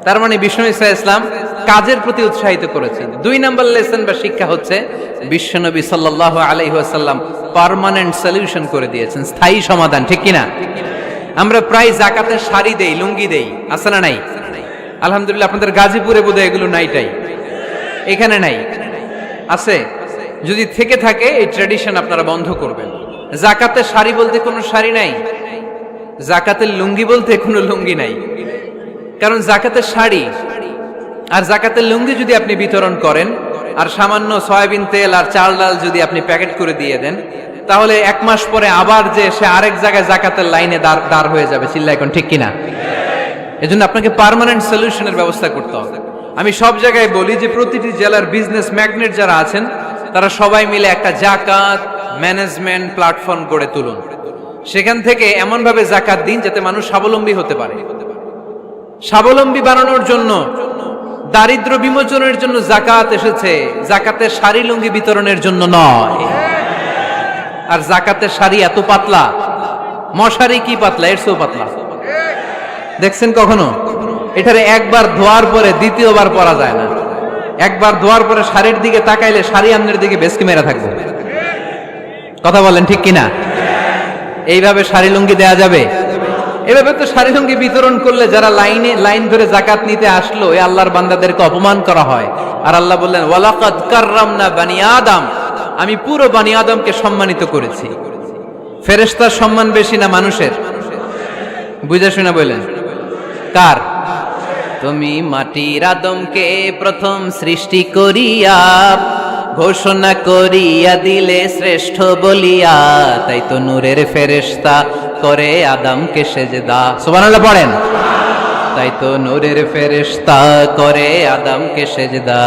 তার মানে বিষ্ণু ঈসা ইসলাম কাজের প্রতি উৎসাহিত করেছেন। 2 নাম্বার লেসন বা শিক্ষা হচ্ছে, বিশ্বনবী সাল্লাল্লাহু আলাইহি ওয়াসাল্লাম পার্মানেন্ট সলিউশন করে দিয়েছেন, স্থায়ী সমাধান। ঠিক কিনা? আমরা প্রায় যাকাতের শাড়ি দেই, লুঙ্গি দেই, আছে না নাই? আলহামদুলিল্লাহ, আপনাদের গাজীপুরে বোধহয় এগুলো নাইটাই, এখানে নাই, আছে? যদি থেকে থাকে এই ট্র্যাডিশন আপনারা বন্ধ করবেন। যাকাতের শাড়ি বলতে কোনো শাড়ি নাই, যাকাতের লুঙ্গি বলতে কোনো লুঙ্গি নাই। কারণ যাকাতের শাড়ি আর যাকাতের লুঙ্গি যদি আপনি বিতরণ করেন আর সামান্য সয়াবিন তেল আর চাল ডাল যদি আপনি প্যাকেট করে দিয়ে দেন, তাহলে 1 মাস পরে আবার যে সে আরেক জায়গায় যাকাতের লাইনে দাঁড় হয়ে যাবে। চিল্লা এখন ঠিক কিনা? এজন্য আপনাকে পার্মানেন্ট সলিউশনের ব্যবস্থা করতে হবে। আমি সব জায়গায় বলি যে প্রতিটি জেলার বিজনেস ম্যাগনেট যারা আছেন তারা সবাই মিলে একটা যাকাত ম্যানেজমেন্ট প্ল্যাটফর্ম গড়ে তুলুন। সেখান থেকে এমন ভাবে যাকাত দিন যাতে মানুষ স্বাবলম্বী হতে পারে। স্বাবলম্বী বানানোর জন্য, দারিদ্র বিমোচনের জন্য যাকাত এসেছে, যাকাতের শাড়ি লুঙ্গি বিতরণের জন্য নয়। আর যাকাতের শাড়ি এত পাতলা, মশারি কি পাতলা, এর চেয়েও পাতলা। দেখছেন কখনো? এটারে একবার ধোয়ার পরে দ্বিতীয়বার পরা যায় না। একবার ধোয়ার পরে শাড়ির দিকে তাকাইলে শাড়ি আমনের দিকে বেশকি মেরা থাকবে। কথা বলেন ঠিক কিনা? এইভাবে শাড়ি লুঙ্গি দেয়া যাবে? এভাবে তো শাড়ি লুঙ্গি বিতরণ করলে যারা লাইন ধরে যাকাত নিতে আসলো, এই আল্লাহর বান্দাদেরকে অপমান করা হয়। আর আল্লাহ বললেন, ওয়ালাকাদ কাররামনা বানি আদম, আমি পুরো বানি আদমকে সম্মানিত করেছি। ফেরেশতার সম্মান বেশি না মানুষের? বুঝা শুনে বললেন কার? তুমি মাটির আদমকে প্রথম সৃষ্টি করিয়া ঘোষণা করিয়া দিলে শ্রেষ্ঠ বলিয়া, তাই তো নূরের ফেরেশতা করে আদমকে সেজদা। সুবহানাল্লাহ পড়েন। তাই তো নূরের ফেরেশতা করে আদমকে সেজদা,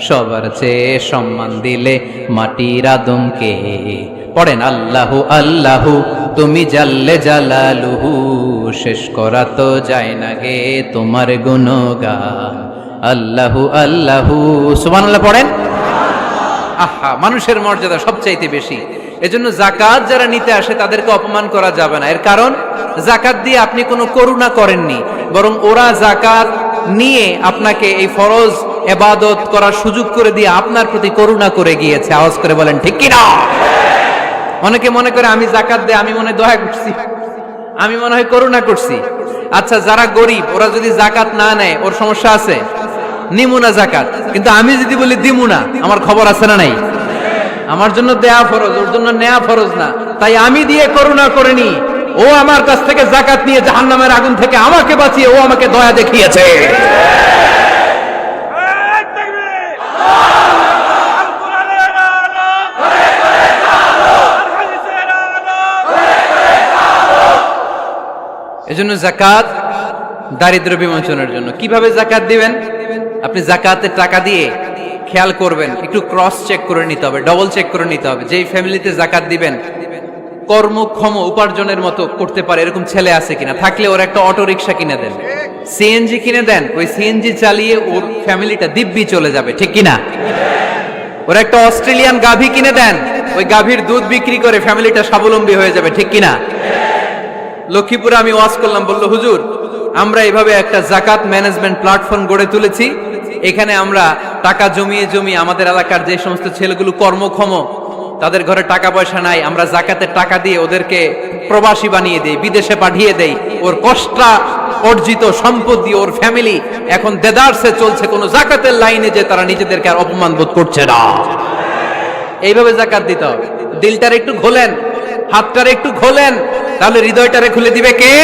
সবার চেয়ে সম্মান দিলে মাটির আদমকে। পড়েন আল্লাহু আল্লাহু তুমি জাল্লে জালালুহু, শেষ করা তো যায় না গে তোমার গুণগান। আল্লাহু আল্লাহু সুবহানাল্লাহ পড়েন। আহা, মানুষের মর্যাদা সবচাইতে বেশি। এজন্য যাকাত যারা নিতে আসে তাদেরকে অপমান করা যাবে না। এর কারণ যাকাত দিয়ে আপনি কোনো করুণা করেননি, বরং ওরা যাকাত নিয়ে আপনাকে এই ফরজ ইবাদত করার সুযোগ করে দিয়ে আপনার প্রতি করুণা করে গিয়েছে। আওয়াজ করে বলেন ঠিক কি না? অনেকে মনে করে আমি যাকাত দেই, আমি মনে দয়া করছি, আমি মনে হয় করুণা করছি। আচ্ছা, যারা গরিব ওরা যদি যাকাত না নেয় ওর সমস্যা আছে? নিমুনা যাকাত। কিন্তু আমি যদি বলি দিমুনা, আমার খবর আছে না নাই? আমার জন্য দেয়া ফরজ, ওর জন্য নেয়া ফরজ না। তাই আমি দিয়ে করুণা করিনি, ও আমার কাছ থেকে যাকাত নিয়ে জাহান্নামের আগুন থেকে আমাকে বাঁচিয়ে ও আমাকে দয়া দেখিয়েছে। এজন্য যাকাত দারিদ্র বিমোচনের জন্য। কিভাবে যাকাত দিবেন? আপনি যাকাতের টাকা দিয়ে খেয়াল করবেন, একটু ক্রস চেক করে নিতে হবে, ডবল চেক করে নিতে হবে। যেই ফ্যামিলিতে যাকাত দিবেন কর্মক্ষম উপার্জনের মতো করতে পারে এরকম ছেলে আছে কিনা, থাকলে ওর একটা অটো রিক্সা কিনে দেন, সিএনজি কিনে দেন। ওই সিএনজি চালিয়ে ওর ফ্যামিলিটা দিব্যি চলে যাবে, ঠিক কিনা? ওর একটা অস্ট্রেলিয়ান গাভী কিনে দেন, ওই গাভীর দুধ বিক্রি করে ফ্যামিলিটা স্বাবলম্বী হয়ে যাবে, ঠিক কিনা? লক্ষ্মীপুরে আমি ওয়াজ করলাম, বলল হুজুর আমরা এভাবে একটা যাকাত ম্যানেজমেন্ট প্ল্যাটফর্ম গড়ে তুলেছি, এখানে আমরা টাকা জমিয়ে জমিয়ে আমাদের এলাকার যে সমস্ত ছেলেগুলো কর্মক্ষম, তাদের ঘরে টাকা পয়সা নাই, আমরা যাকাতের টাকা দিয়ে ওদেরকে প্রবাসী বানিয়ে দেই, বিদেশে পাঠিয়ে দেই। ওর কষ্ট অর্জিত সম্পদ দিয়ে ওর ফ্যামিলি এখন দেদারসে চলছে, কোনো যাকাতের লাইনে যে তারা নিজেদেরকে আর অপমান বোধ করছে না। এইভাবে যাকাত দিতে হবে। দিলটারে একটু খোলেন, হাতটারে একটু খোলেন, তাহলে হৃদয়টারে খুলে দিবে কে?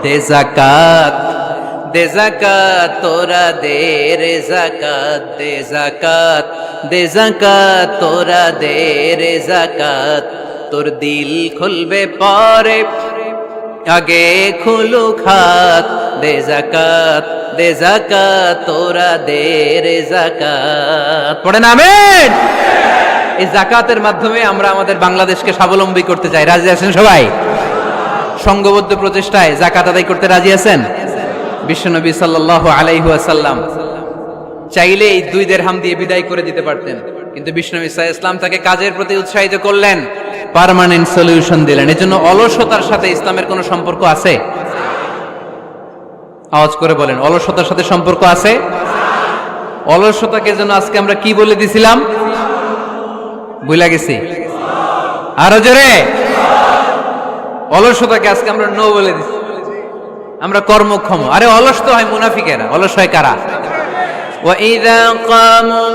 দে যাকাত, দে যাকাত তোরা দে রে যাকাত, দে যাকাত, দে যাকাত তোরা দে রে যাকাত। তোর দিল খুলবে পরে, আগে খুলু খাত। দে যাকাত, দে যাকাত তোরা দে রে যাকাত। পড়েন আমিন। এই যাকাতের মাধ্যমে আমরা আমাদের বাংলাদেশকে স্বাবলম্বী করতে চাই। রাজি আছেন সবাই? সংঘবদ্ধ প্রচেষ্টায় যাকাত আদায় করতে রাজি আছেন? বিশ্বনবী সাল্লাল্লাহু আলাইহি ওয়াসাল্লাম চাইলে এই 2 দিরহাম দিয়ে বিদায় করে দিতে পারতেন, কিন্তু বিশ্বনবী সাল্লাল্লাহু আলাইহি ওয়াসাল্লাম তাকে কাজের প্রতি উৎসাহিত করলেন, পার্মানেন্ট সলিউশন দিলেন। এজন্য অলসতার সাথে ইসলামের কোনো সম্পর্ক আছে? আওয়াজ করে বলেন, অলসতার সাথে সম্পর্ক আছে? অলসতাকে যেন আজকে আমরা কি বলে দিছিলাম? ভুলে গেছি? আরো জোরে। অলসতাকে আজকে আমরা নো বলে দিছি, আমরা কর্মক্ষম। আরে অলস তো হয় মুনাফিকেরা, অলস হয় কারা? وَإِذَا قَامُوا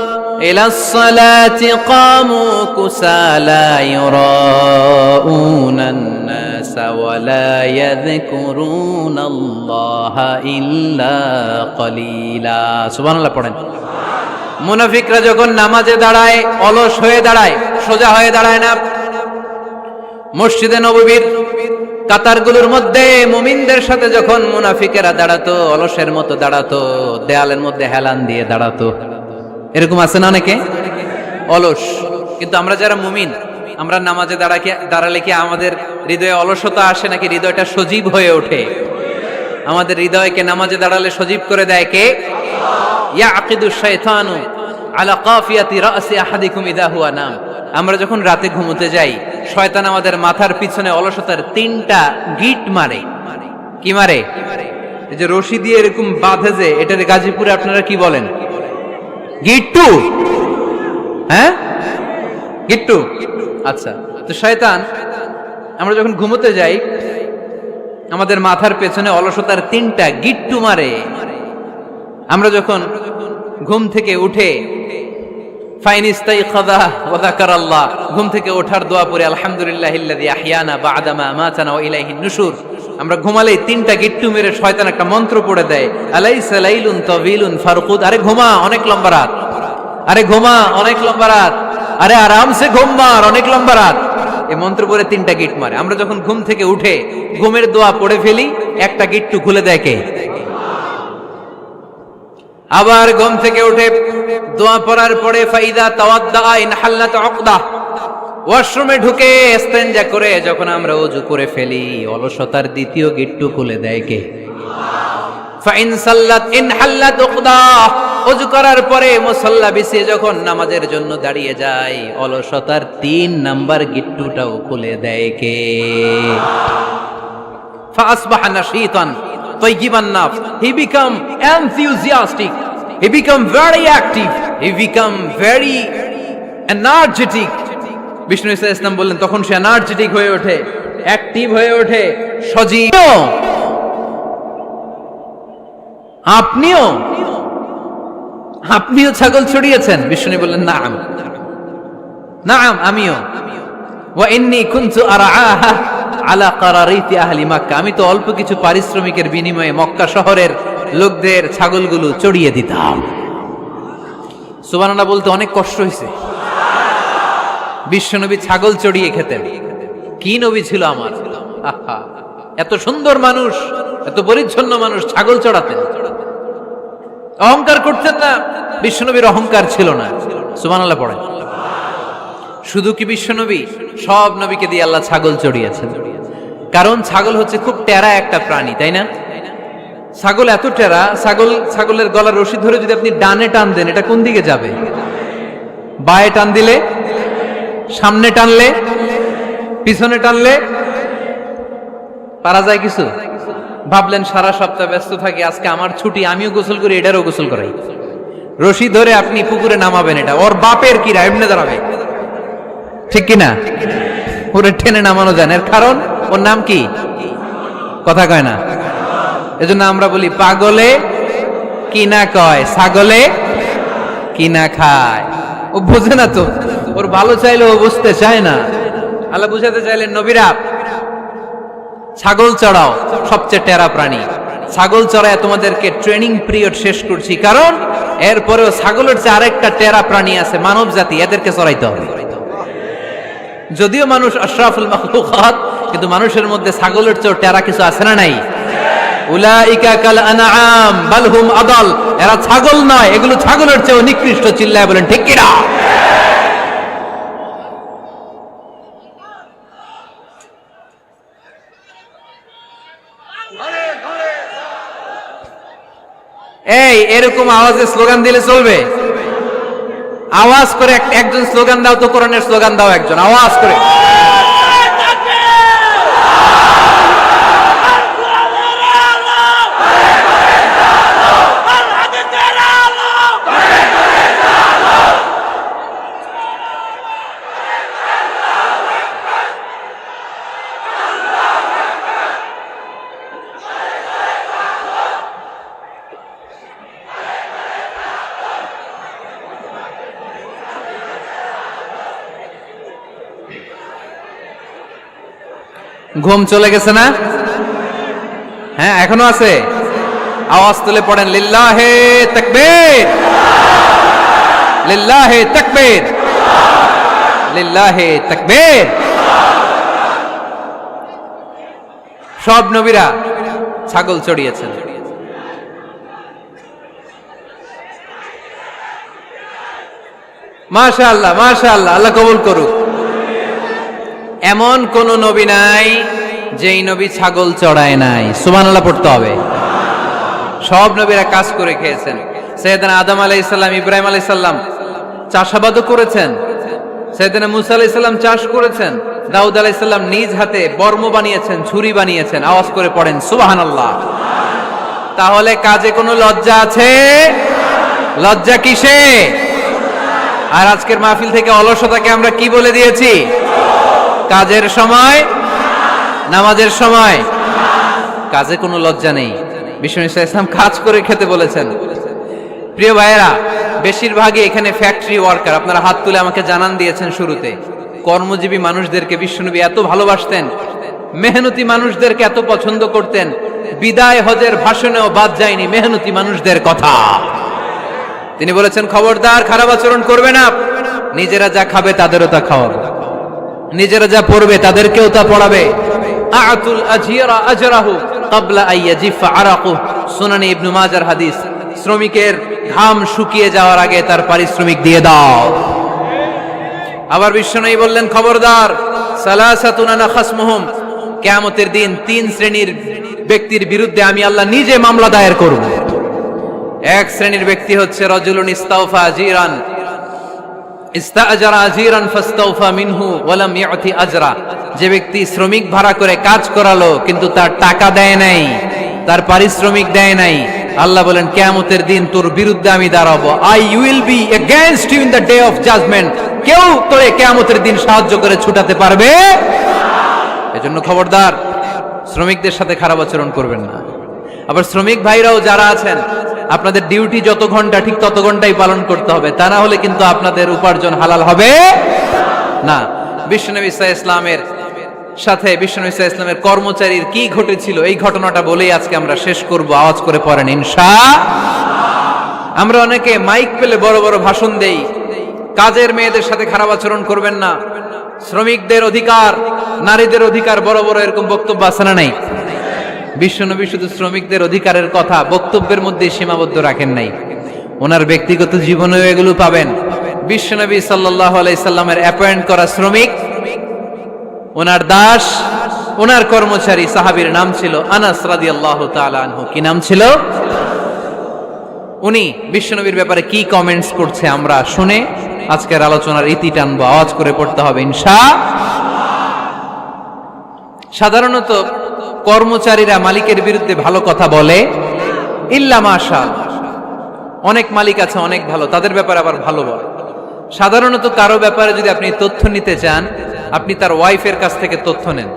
إِلَى الصَّلَاةِ قَامُوا كُسَالَى يُرَاءُونَ النَّاسَ وَلَا يَذْكُرُونَ اللَّهَ إِلَّا قَلِيلًا। সুবহানাল্লাহ পড়েন। মুনাফিকরা যখন নামাজে দাঁড়ায় অলস হয়ে দাঁড়ায়, সোজা হয়ে দাঁড়ায় না। মসজিদে নববীর কাতারগুলোর মধ্যে মুমিনদের সাথে যখন মুনাফিকেরা দাঁড়াতো, অলসের মতো দাঁড়াতো, দেয়ালের মধ্যে হেলান দিয়ে দাঁড়াতো। এরকম আছে না অনেকে অলস? কিন্তু আমরা যারা মুমিন, আমরা নামাজে দাঁড়ালে কি আমাদের হৃদয়ে অলসতা আসে নাকি হৃদয়টা সজীব হয়ে ওঠে? আমাদের হৃদয়কে নামাজে দাঁড়ালে সজীব করে দেয় কে? ইয়াকিদু শাইতানু আলা কাফিয়াতি রাসি আহাদিকুম ইযা হুয়া নাম। আমরা যখন রাতে ঘুমোতে যাই, শয়তান আমাদের মাথার পিছনে অলসতার 3টা গিট মারে। কি মারে? এই যে রশি দিয়ে এরকম বাঁধে, যে এটার গাজীপুরে আপনারা কি বলেন? গিট্টু। হ্যাঁ, গিট্টু। আচ্ছা, তো শয়তান আমরা যখন ঘুমোতে যাই আমাদের মাথার পেছনে অলসতার 3টা গিট্টু মারে। আমরা যখন ঘুম থেকে উঠে ঘুম থেকে ওঠার দোয়া পড়ে আলহামদুলিল্লাহিল্লাযী আহইয়ানা বা'দা মা আমাতানা ওয়া ইলাইহিন নুশুর, আমরা ঘুমালেই 3টা গিট্টু মেরে শয়তান একটা মন্ত্র পড়ে দেয়, আলাইসা লাইলুন তাবিলুন ফারকুদ, আরে ঘুমা অনেক লম্বা রাত, আরে ঘুমা অনেক লম্বা রাত, আরে আরামসে ঘুম মার অনেক লম্বা রাত। এই মন্ত্র পড়ে 3টা গিট মারে। আমরা যখন ঘুম থেকে উঠে ঘুমের দোয়া পড়ে ফেলি, একটা গিট্টু খুলে দেয় কে? আবার ঘুম থেকে উঠে দোয়া পড়ার পরে ফাইদা তাওয়াদ্দা ইনহাল্লাত উকদা, ওয়াশরুমে ঢুকে ইস্তেনজা করে যখন আমরা ওযু করে ফেলি, অলসতার দ্বিতীয় গিট্টু খুলে দেয় কে? ফাইন সাল্লাত ইনহাল্লাত উকদা, ওযু করার পরে মুসাল্লা বিছিয়ে যখন নামাজের জন্য দাঁড়িয়ে যায়, অলসতার 3 নাম্বার গিট্টুটাও খুলে দেয় কে? ফাসবাহা নাশীতান তাইয়িবান নাফস, he become enthusiastic, he become very active, he become very energetic। বিষ্ণু ঈসা ইসলাম বললেন তখন সে এনার্জেটিক হয়ে ওঠে, অ্যাক্টিভ হয়ে ওঠে, সজীব। আপনিও ছাগল ছড়িয়েছেন? বিষ্ণু বললেন নাম, নাম আমিও। ওয়া ইন্নী কুনতু আরআহা আলা কারারিতি আহলি মক্কা, আমি তো অল্প কিছু পারিশ্রমিকের বিনিময়ে মক্কা শহরের লোকদের ছাগলগুলো চড়িয়ে দিতাম। সুবহানাল্লাহ বলতে অনেক কষ্ট হয়েছে। বিশ্বনবী ছাগল চড়িয়ে খেতেন। কি নবী ছিল আমার! আহা, এত সুন্দর মানুষ, এত পরিচ্ছন্ন মানুষ, ছাগল চড়াতেন। অহংকার করতেন না, বিশ্বনবীর অহংকার ছিল না। সুবহানাল্লাহ পড়েন। শুধু কি বিশ্বনবী, সব নবীকে দিয়ে আল্লাহ ছাগল চড়িয়েছেন। কারণ ছাগল হচ্ছে খুব টেরা একটা প্রাণী, তাই না? ছাগল এত টেরা, ছাগলের গলার রশি ধরে যদি আপনি ডানে টান দেন, এটা কোন দিকে যাবে? বায়ে টান দিলে, সামনে টানলে, পিছনে টানলে পারা যায় কিছু? ভাবলেন সারা সপ্তাহ ব্যস্ত থাকি, আজকে আমার ছুটি, আমিও গোসল করি, এটারও গোসল করাই। রশি ধরে আপনি পুকুরে নামাবেন, এটা ওর বাপের কিরা এমনি দাঁড়াবে, ঠিক কিনা? ওরে টেনে নামানো যায় না। এর কারণ ওর নাম কি? কথা কয় না। এজন্য আমরা বলি পাগলে কিনা কয়, ছাগলে কিনা খায়। ও বোঝে না তো, ওর ভালো চাইলে ও বুঝতে চায় না। আল্লাহ বুঝাতে চাইলেন নবীরা ছাগল চড়াও, সবচেয়ে টেরা প্রাণী। ছাগল চড়ায় তোমাদেরকে ট্রেনিং পিরিয়ড শেষ করছি, কারণ এরপরেও ছাগলের চেয়ে আরেকটা টেরা প্রাণী আছে, মানব জাতি, এদেরকে চড়াইতে হবে। যদিও মানুষ আশরাফুল মাখলুকাত, কিন্তু মানুষের মধ্যে ছাগলের চেয়ে টেরা কিছু আছে না নাই? উলাইকা কাল আনআম বাল হুম আদাল, এরা ছাগল নয়, এগুলো ছাগলের চেয়ে নিকৃষ্ট। চিল্লায় বলেন ঠিক কি না? এই এরকম আওয়াজে স্লোগান দিলে চলবে? আওয়াজ করে একজন স্লোগান দাও তো, কোরআনের স্লোগান দাও একজন, আওয়াজ করে। ঘুম চলে গেছে না? হ্যাঁ, এখনো আছে। আওয়াজ তুলে পড়েন লিল্লাহে তাকবীর, লিল্লাহে তাকবীর, লিল্লাহে তাকবীর। সব নবীরা ছাগল চড়িয়েছেন। মাশাআল্লাহ, মাশাআল্লাহ, আল্লাহ কবুল করুক। এমন কোন নবী নাই যেই নবী ছাগল চড়ায় নাই। সুবহানাল্লাহ পড়তে হবে। সব নবীরা কাজ করে খেয়েছেন। সাইয়েদনা আদম আলাইহিস সালাম, ইব্রাহিম আলাইহিস সালাম চাষাবাদও করেছেন। সাইয়েদনা মুসা আলাইহিস সালাম চাষ করেছেন। দাউদ আলাইহিস সালাম নিজ হাতে বর্ম বানিয়েছেন, ছুরি বানিয়েছেন। আওয়াজ করে পড়েন সুবহানাল্লাহ। তাহলে কাজে কোনো লজ্জা আছে? লজ্জা কিসে? আর আজকের মাহফিল থেকে অলসতাকে আমরা কি বলে দিয়েছি? কাজের সময়, নামাজের সময় কাজে কোনো লজ্জা নেই। বিষ্ণু ইসলাম কাজ করে খেতে বলেছেন। প্রিয় ভাইয়েরা, বেশিরভাগই এখানে ফ্যাক্টরি ওয়ার্কার। আপনারা হাত তুলে আমাকে জানান দিয়েছেন শুরুতে। কর্মজীবী মানুষদেরকে বিশ্বনবী এত ভালোবাসতেন, মেহনতি মানুষদেরকে এত পছন্দ করতেন, বিদায় হজের ভাষণেও বাদ যায়নি মেহনতি মানুষদের কথা। তিনি বলেছেন, খবরদার খারাপ আচরণ করবে না, নিজেরা যা খাবে তাদেরও তা খাওয়াবে, নিজেরা যা পড়বে তাদেরকেও তা পড়াবে। আতুল আজিরা আজরাহু ক্বাবলা আইয়াজিফা আরাকু, সুনানে ইবনে মাজার হাদিস। শ্রমিকের ঘাম শুকিয়ে যাওয়ার আগে তার পারিশ্রমিক দিয়ে দাও। আবার বিশ্বনবী বললেন, খবরদার, সালাসাতুন আনা খাসমুহুম, কিয়ামতের দিন 3 শ্রেণীর ব্যক্তির বিরুদ্ধে আমি আল্লাহ নিজে মামলা দায়ের করব। এক শ্রেণীর ব্যক্তি হচ্ছে রাজুলুন ইস্তাওফা আজিরান, ইস্তাআজারা আজিরান ফাস্তাওফা মিনহু ওয়া লাম ইউতি আজরা, যে ব্যক্তি শ্রমিক ভাড়া করে কাজ করালো কিন্তু তার টাকা দেয় নাই, তার পারিশ্রমিক দেয় নাই। আল্লাহ বলেন, কিয়ামতের দিন তোর বিরুদ্ধে আমি দাঁড়াবো। I will be against you in the day of judgement. কেউ তোরে কিয়ামতের দিন সাহায্য করে ছুটাতে পারবে না। এজন্য খবরদার, শ্রমিকদের সাথে খারাপ আচরণ করবেন না। আবার শ্রমিক ভাইরাও যারা আছেন, আপনাদের ডিউটি যত ঘন্টা ঠিক তত ঘন্টাই পালন করতে হবে, তা না হলে কিন্তু আপনাদের উপার্জন হালাল হবে না। বিশ্বনবী সাল্লাল্লাহু আলাইহি ইসলামের সাথে বিশ্বনবী সাল্লাল্লাহু আলাইহি ইসলামের কর্মচারীর কি ঘটেছিল এই ঘটনাটা বলেই আজকে আমরা শেষ করব। আওয়াজ করে পড়েন ইনশাআল্লাহ। আমরা অনেকে মাইক পেলে বড় বড় ভাষণ দেই, কাজের মেয়েদের সাথে খারাপ আচরণ করবেন না, শ্রমিকদের অধিকার, নারীদের অধিকার, বড় বড় এরকম বক্তব্য আছে না নাই? বিশ্বনবী শুধু শ্রমিকদের অধিকারের কথা বক্তব্যের মধ্যে সীমাবদ্ধ রাখেন নাই, ওনার ব্যক্তিগত জীবনেও এগুলো পাবেন। বিশ্বনবী সাল্লাল্লাহু আলাইহি সাল্লামের অ্যাপয়েন্ট করা শ্রমিক, ওনার দাস, ওনার কর্মচারী সাহাবীর নাম ছিল আনাস রাদিয়াল্লাহু তাআলা আনহু। কি নাম ছিল? উনি বিশ্বনবীর ব্যাপারে কি কমেন্টস করছে আমরা শুনে আজকের আলোচনার ইতি টানবো। আওয়াজ করে পড়তে হবে ইনশাআল্লাহ। সাধারণত কর্মচারীরা মালিকের বিরুদ্ধে ভালো কথা বলে, ইল্লা মাশাআল্লাহ। অনেক মালিক আছে অনেক ভালো, তাদের ব্যাপারে আবার ভালো বলে। সাধারণত কারো ব্যাপারে যদি আপনি তথ্য নিতে চান, আপনি তার ওয়াইফের কাছ থেকে তথ্য নেন,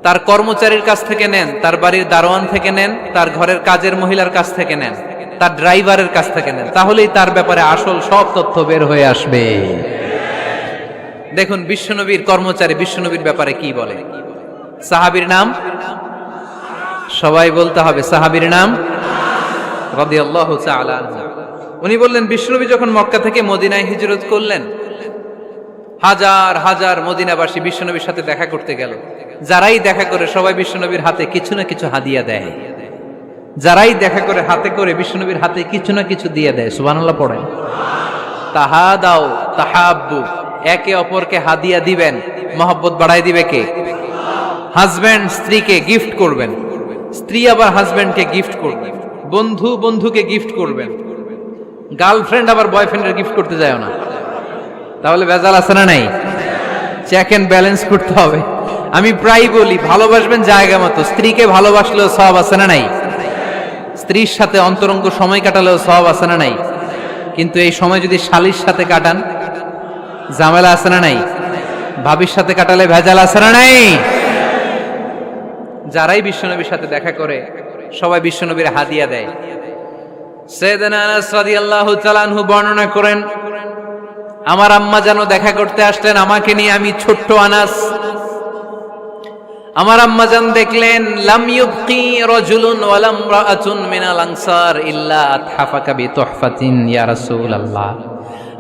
তার কর্মচারীর কাছ থেকে নেন, তার বাড়ির দারোয়ান থেকে নেন, তার ঘরের কাজের মহিলার কাছ থেকে নেন, তার ড্রাইভারের কাছ থেকে নেন, তাহলেই তার ব্যাপারে আসল সব তথ্য বের হয়ে আসবে। দেখুন বিশ্বনবীর কর্মচারী বিশ্বনবীর ব্যাপারে কি বলে। সাহাবীর নাম সবাই বলতে হবে, সাহাবীর নাম রাদিয়াল্লাহু তাআলা আনহু। উনি বললেন, বিশ্বনবী যখন মক্কা থেকে মদিনায় হিজরত করলেন, হাজার হাজার মদিনাবাসী বিশ্বনবীর সাথে দেখা করতে গেল। যারাই দেখা করে সবাই বিশ্বনবীর হাতে কিছু না কিছু হাদিয়া দেয়, যারাই দেখা করে হাতে করে বিশ্বনবীর হাতে কিছু না কিছু দিয়ে দেয়। সুবহানাল্লাহ পড়েন। তাহাদাও তাহাব্বু, একে অপরকে হাদিয়া দিবেন, মহব্বত বাড়াই দিবে কে? হাজব্যান্ড স্ত্রীকে গিফট করবেন, স্ত্রী আবার হাজব্যান্ডকে গিফট করবেন, বন্ধু বন্ধুকে গিফট করবেন, গার্লফ্রেন্ড আবার বয়ফ্রেন্ডের গিফট করতে যায় না, তাহলে ভেজাল আছে না নাই? চেক এন্ড ব্যালেন্স করতে হবে। আমি প্রায় বলি, ভালোবাসবেন জায়গা মতো, স্ত্রীকে ভালোবাসলেও সওয়াব আছে না নাই? স্ত্রীর সাথে অন্তরঙ্গ সময় কাটালেও সওয়াব আছে না নাই? কিন্তু এই সময় যদি শালীর সাথে কাটান, ঝামেলা আছে না নাই? ভাবির সাথে কাটালে ভেজাল আছে না নাই? যারাই বিশ্বনবীর সাথে দেখা করে সবাই বিশ্বনবীর হাদিয়া দেয়। সাইয়েদনা আনাস রাদিয়াল্লাহু তাআলা আনহু বর্ণনা করেন, আমার আম্মা যেন দেখা করতে আসলেন আমাকে নিয়ে, আমি ছোট্ট আনাস। আমার আম্মা জান দেখলেন, লাম ইউবকি রাজুলুন ওয়ালা ইমরাআতুন মিনাল আনসার ইল্লা আতহাফাকা বিতুহফাতিন ইয়া রাসূলুল্লাহ।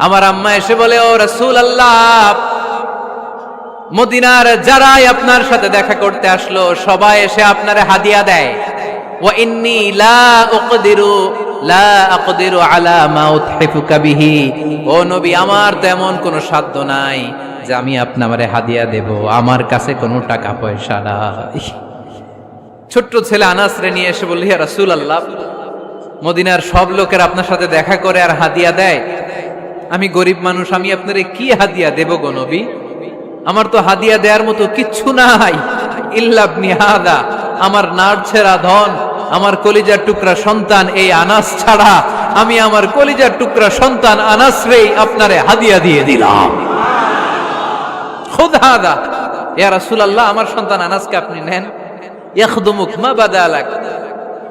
আমার আম্মা এসে বলে, ও রাসূলুল্লাহ, মদিনার যারাই আপনার সাথে দেখা করতে আসলো সবাই এসে আপনারে হাদিয়া দেয়। ওয়া ইন্নী লা আকদিরু আলা মা উতহিফুকা বিহি, ও নবী, আমার তেমন কোনো সাধ্য নাই যে আমি আপনারে হাদিয়া দেব, আমার কাছে কোনো টাকা পয়সা নাই। ছোট্ট ছেলে আনাস রে নিয়ে এসে বলল, ইয়া রাসূলুল্লাহ, মদিনার সব লোকের আপনার সাথে দেখা করে আর হাদিয়া দেয়, আমি গরিব মানুষ, আমি আপনারে কি হাদিয়া দেব গো নবী? আমার তো হাদিয়া দেওয়ার মতো কিচ্ছু নাই। ইল্লা ইবনি হাদা, আমার নাড়ছেরা ধন, আমার কলিজার টুকরা সন্তান এই আনাস ছাড়া আমি আমার কলিজার টুকরা সন্তান আনাস রে আপনারে হাদিয়া দিয়ে দিলাম। খুদ হাদা ইয়া রাসূলুল্লাহ, আমার সন্তান আনাসকে আপনি নেন। ইয়াখদুমুক মা বাদালাক,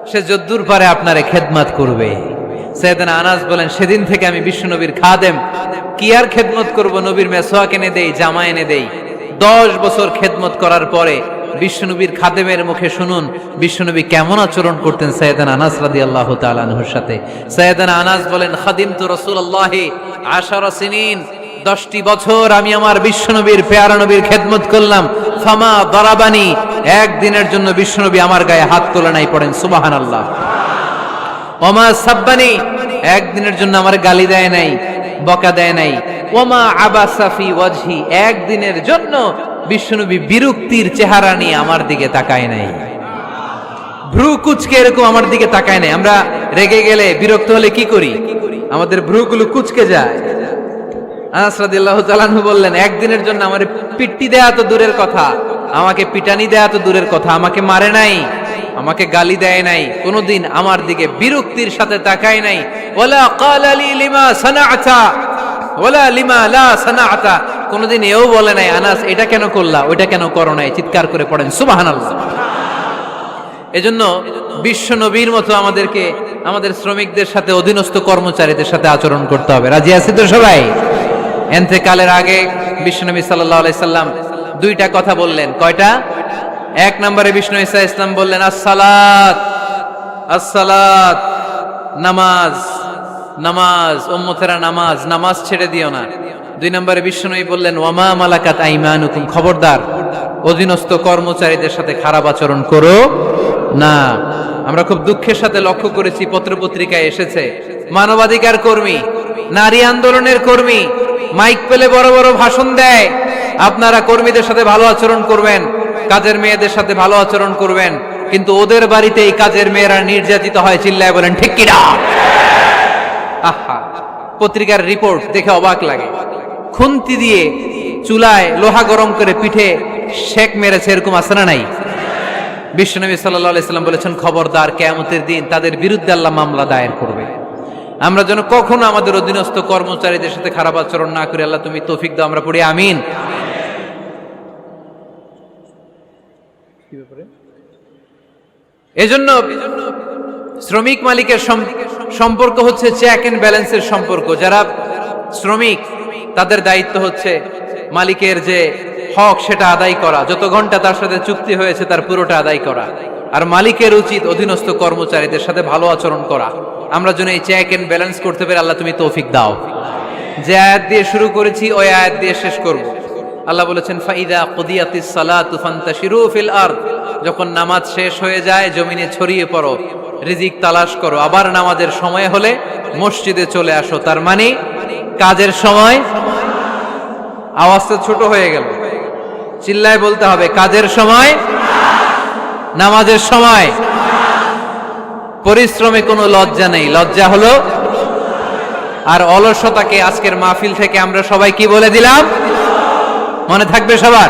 সে যদ্দুর পারে আপনারে খেদমত করবে। সাইয়েদনা আনাস বলেন, সেদিন থেকে আমি বিশ্বনবীর খাদেম। কি আর খেদমত করব, নবীর মেসওয়াক এনে দেই, জামা এনে দেই। 10 বছর খেদমত করার পরে বিশ্বনবীর খাদেমের মুখে শুনুন বিশ্বনবী কেমন আচরণ করতেন সাইয়েদানা আনাস রাদিয়াল্লাহু তাআলা আনহুর সাথে। সাইয়েদানা আনাস বলেন, খাদিমতু রাসূলুল্লাহি 10 সিনিন, 10টি বছর আমি আমার বিশ্বনবীর পেয়ারা নবীর খেদমত করলাম। ফামা দারাবানি, একদিনের জন্য বিশ্বনবী আমার গায়ে হাত তোলে নাই, পড়েন সুবহানাল্লাহ। ওমা সাব্বানি, একদিনের জন্য আমার গালি দেয় নাই, বকা দেয় নাই। ওমা আবাসা ফি ওয়াজহি, একদিনের জন্য বিশ্বনবী বিরক্তির চেহারা নিয়ে আমার দিকে তাকায় নাই, ভ্রু কুচকে এরকম আমার দিকে তাকায় নাই। আমরা রেগে গেলে বিরক্ত হলে কি করি? আমাদের ভ্রুগুলো কুচকে যায়। আনাস রাদিয়াল্লাহু তাআলা আনহু বললেন, একদিনের জন্য আমার পিট্টি দেয়া তো দূরের কথা, আমাকে পিটানি দেয়া তো দূরের কথা, আমাকে মারে নাই, আমাকে গালি দেয় নাই, কোনোদিন আমার দিকে বিরক্তির সাথে তাকায় নাই। ওয়ালা ক্বালা লি লিমা সানাআতা ওয়ালা লিমা লা সানাআতা, কোনোদিন এও বলে নাই আনাস এটা কেন করলা, ওইটা কেন করো নাই। চিৎকার করে পড়েন সুবহানাল্লাহ। এজন্য বিশ্ব নবীর মতো আমাদেরকে আমাদের শ্রমিকদের সাথে, অধীনস্থ কর্মচারীদের সাথে আচরণ করতে হবে। রাজি আছি তো সবাই? এন্তেকালের আগে বিশ্বনবী সাল্লাল্লাহু আলাইহি সাল্লাম দুইটা কথা বললেন। কয়টা? এক নম্বরে বিষ্ণু ঈসা ইসলাম বললেন আসসালাত, আসসালাত, নামাজ, নামাজ, উম্মতেরা নামাজ, নামাজ ছেড়ে দিও না। দুই নম্বরে বিশ্বনবী বললেন ওয়ামা মালাকাত আইমানুকুম, খবরদার অধীনস্থ কর্মচারীদের সাথে খারাপ আচরণ করো না। আমরা খুব দুঃখের সাথে লক্ষ্য করেছি, পত্রপত্রিকায় এসেছে মানবাধিকার কর্মী, নারী আন্দোলনের কর্মী মাইক পেলে বড় বড় ভাষণ দেয়, আপনারা কর্মীদের সাথে ভালো আচরণ করবেন, কাজের মেয়েদের সাথে ভালো আচরণ করবেন, কিন্তু ওদের বাড়িতে এই কাজের মেয়েরা নির্যাতিত হয়, চিল্লায় বলেন ঠিক কিনা? আহা, পত্রিকার রিপোর্ট দেখে অবাক লাগে। খুন্তি দিয়ে চুলায় লোহা গরম করে পিঠে শেক মেরেছে, এরকম আছে না নাই? বিশ্বনবী সাল্লাল্লাহু আলাইহি সাল্লাম বলেছেন খবরদার, কিয়ামতের দিন তাদের বিরুদ্ধে আল্লাহ মামলা দায়ের করবে। আমরা যেন কখনো আমাদের অধীনস্থ কর্মচারীদের সাথে খারাপ আচরণ না করি। আল্লাহ তুমি তৌফিক দাও, আমরা পড়ি আমিন। এজন্য শ্রমিক মালিকের সম্পর্ক হচ্ছে চেক এন্ড ব্যালেন্সের সম্পর্ক। যারা শ্রমিক তাদের দায়িত্ব হচ্ছে মালিকের যে হক সেটা আদায় করা, যত ঘন্টা তার সাথে চুক্তি হয়েছে তার পুরোটা আদায় করা। আর মালিকের উচিত অধীনস্থ কর্মচারীদের সাথে ভালো আচরণ করা। আমরা যেন এই চেক এন্ড ব্যালেন্স করতে পারি, আল্লাহ তুমি তৌফিক দাও। যে আয়াত দিয়ে শুরু করেছি ওই আয়াত দিয়ে শেষ করব। আল্লাহ বলেছেন ফাইদা কুদিয়াতিস সালাতু ফান্তাশিরু ফিল আরদ, যখন নামাজ শেষ হয়ে যায় জমিনে ছড়িয়ে পড়ো, রিজিক তালাশ করো। আবার নামাজের সময় হলে মসজিদে চলে আসো। তার মানে কাজের সময়, আওয়াজটা ছোট হয়ে গেল, চিল্লায় বলতে হবে, কাজের সময়, নামাজের সময়। পরিশ্রমে কোনো লজ্জা নেই, লজ্জা হলো আর অলসতাকে আজকের মাহফিল থেকে আমরা সবাই কি বলে দিলাম? মনে থাকবে সবার?